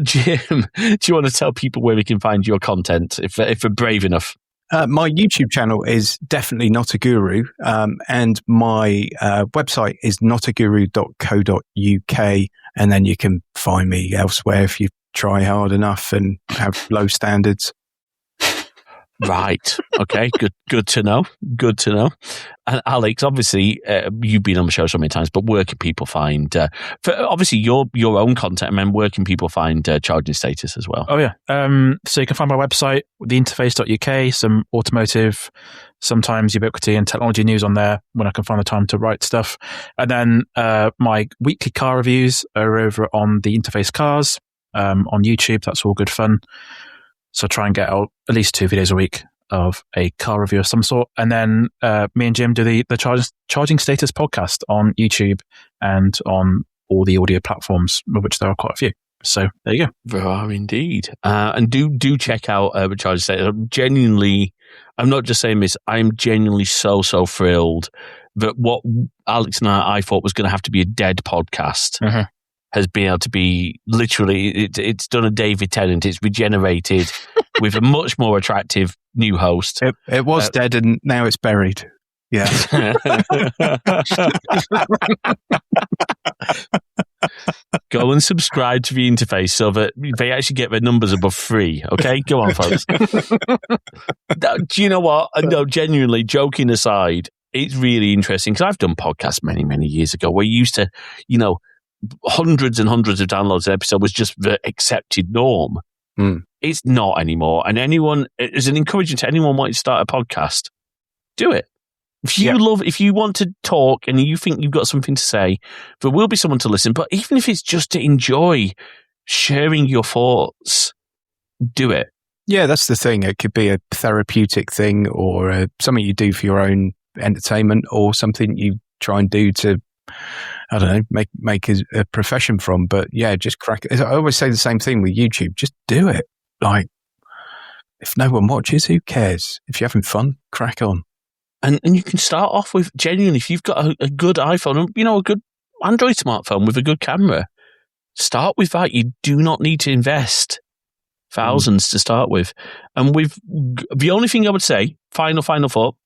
Jim, do you want to tell people where we can find your content if we're brave enough? My YouTube channel is definitely Not a Guru, and my website is notaguru.co.uk, and then you can find me elsewhere if you try hard enough and have low standards. Right. Okay. Good to know. Good to know. And Alex, obviously, you've been on the show so many times, but where can people find, for obviously your own content, and then where can people find Charging Status as well? Oh, yeah. So you can find my website, theinterface.uk, some automotive, sometimes ubiquity and technology news on there when I can find the time to write stuff. And then my weekly car reviews are over on the Interface Cars on YouTube. That's all good fun. So try and get out at least 2 videos a week of a car review of some sort. And then me and Jim do the Charging Status podcast on YouTube and on all the audio platforms, of which there are quite a few. So there you go. There are indeed. And do check out the Charging Status. Genuinely, I'm not just saying this, I'm genuinely so thrilled that what Alex and I thought was going to have to be a dead podcast has been able to be literally, it's done a David Tennant. It's regenerated with a much more attractive new host. It was dead and now it's buried. Yeah. Go and subscribe to the Interface so that they actually get their numbers above 3. Okay, go on, folks. Do you know what? No, genuinely, joking aside, it's really interesting because I've done podcasts many years ago where you used to, hundreds and hundreds of downloads an episode was just the accepted norm. It's not anymore. And as an encouragement to anyone wanting to start a podcast, do it. If you want to talk and you think you've got something to say, there will be someone to listen. But even if it's just to enjoy sharing your thoughts, do it. Yeah, that's the thing. It could be a therapeutic thing or something you do for your own entertainment or something you try and do to, I don't know, make a profession from. But yeah, just crack it. I always say the same thing with YouTube. Just do it. Like, if no one watches, who cares? If you're having fun, crack on. And you can start off with, genuinely, if you've got a good iPhone, a good Android smartphone with a good camera, start with that. You do not need to invest thousands to start with. And with the only thing I would say, final thought,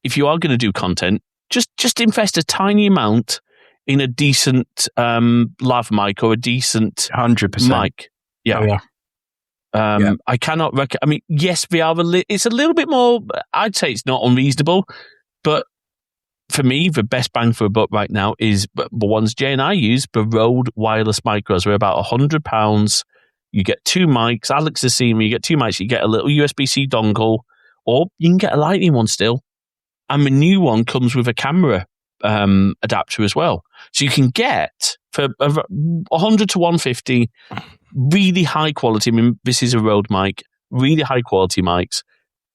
if you are going to do content, just invest a tiny amount in a decent lav mic or a decent 100% mic. Yeah. Oh, yeah. I cannot I mean, yes, it's a little bit more, I'd say it's not unreasonable, but for me, the best bang for a buck right now is the ones Jay and I use, the Rode wireless micros. They're about £100. You get 2 mics. Alex has seen me. You get 2 mics. You get a little USB-C dongle, or you can get a lightning one still. And the new one comes with a camera adapter as well. So you can get for 100 to 150 really high quality. I mean, this is a Rode mic, really high quality mics.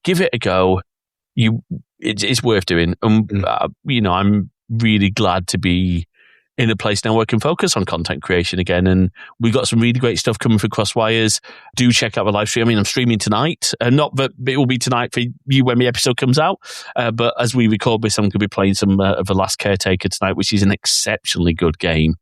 Give it a go. It's worth doing. I'm really glad to be in a place now where we can focus on content creation again. And we got some really great stuff coming for Crosswires. Do check out the live stream. I mean, I'm streaming tonight. Not that it will be tonight for you when the episode comes out, but as we record this, I'm going to be playing some of The Last Caretaker tonight, which is an exceptionally good game.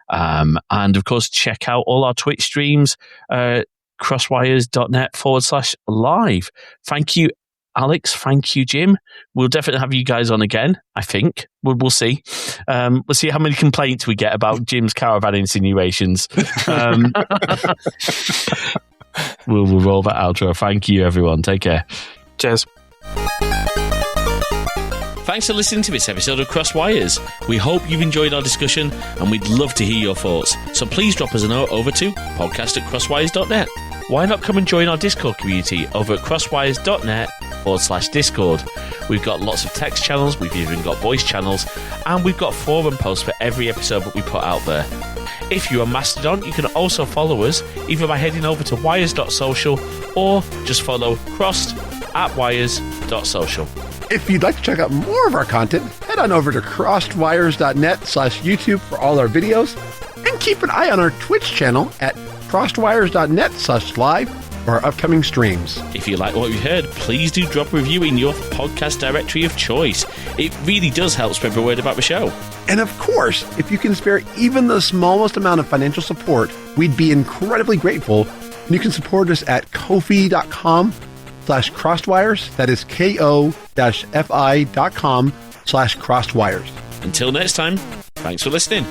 And of course, check out all our Twitch streams, crosswires.net/live. Thank you, Alex. Thank you, Jim. We'll definitely have you guys on again, I think. We'll see. We'll see how many complaints we get about Jim's caravan insinuations. We'll roll that outro. Thank you, everyone. Take care. Cheers. Thanks for listening to this episode of Crosswires. We hope you've enjoyed our discussion, and we'd love to hear your thoughts. So please drop us a note over to podcast@crosswires.net. Why not come and join our Discord community over at crosswires.net/Discord. We've got lots of text channels, we've even got voice channels, and we've got forum posts for every episode that we put out there. If you're a Mastodon, you can also follow us either by heading over to wires.social or just follow crossed@wires.social. If you'd like to check out more of our content, head on over to crossedwires.net/YouTube for all our videos, and keep an eye on our Twitch channel at crossedwires.net/live for our upcoming streams. If you like what you heard, please do drop a review in your podcast directory of choice. It really does help spread the word about the show. And of course, if you can spare even the smallest amount of financial support, we'd be incredibly grateful. And you can support us at ko-fi.com/crossedwires. That is ko-fi.com/crossedwires. Until next time, thanks for listening.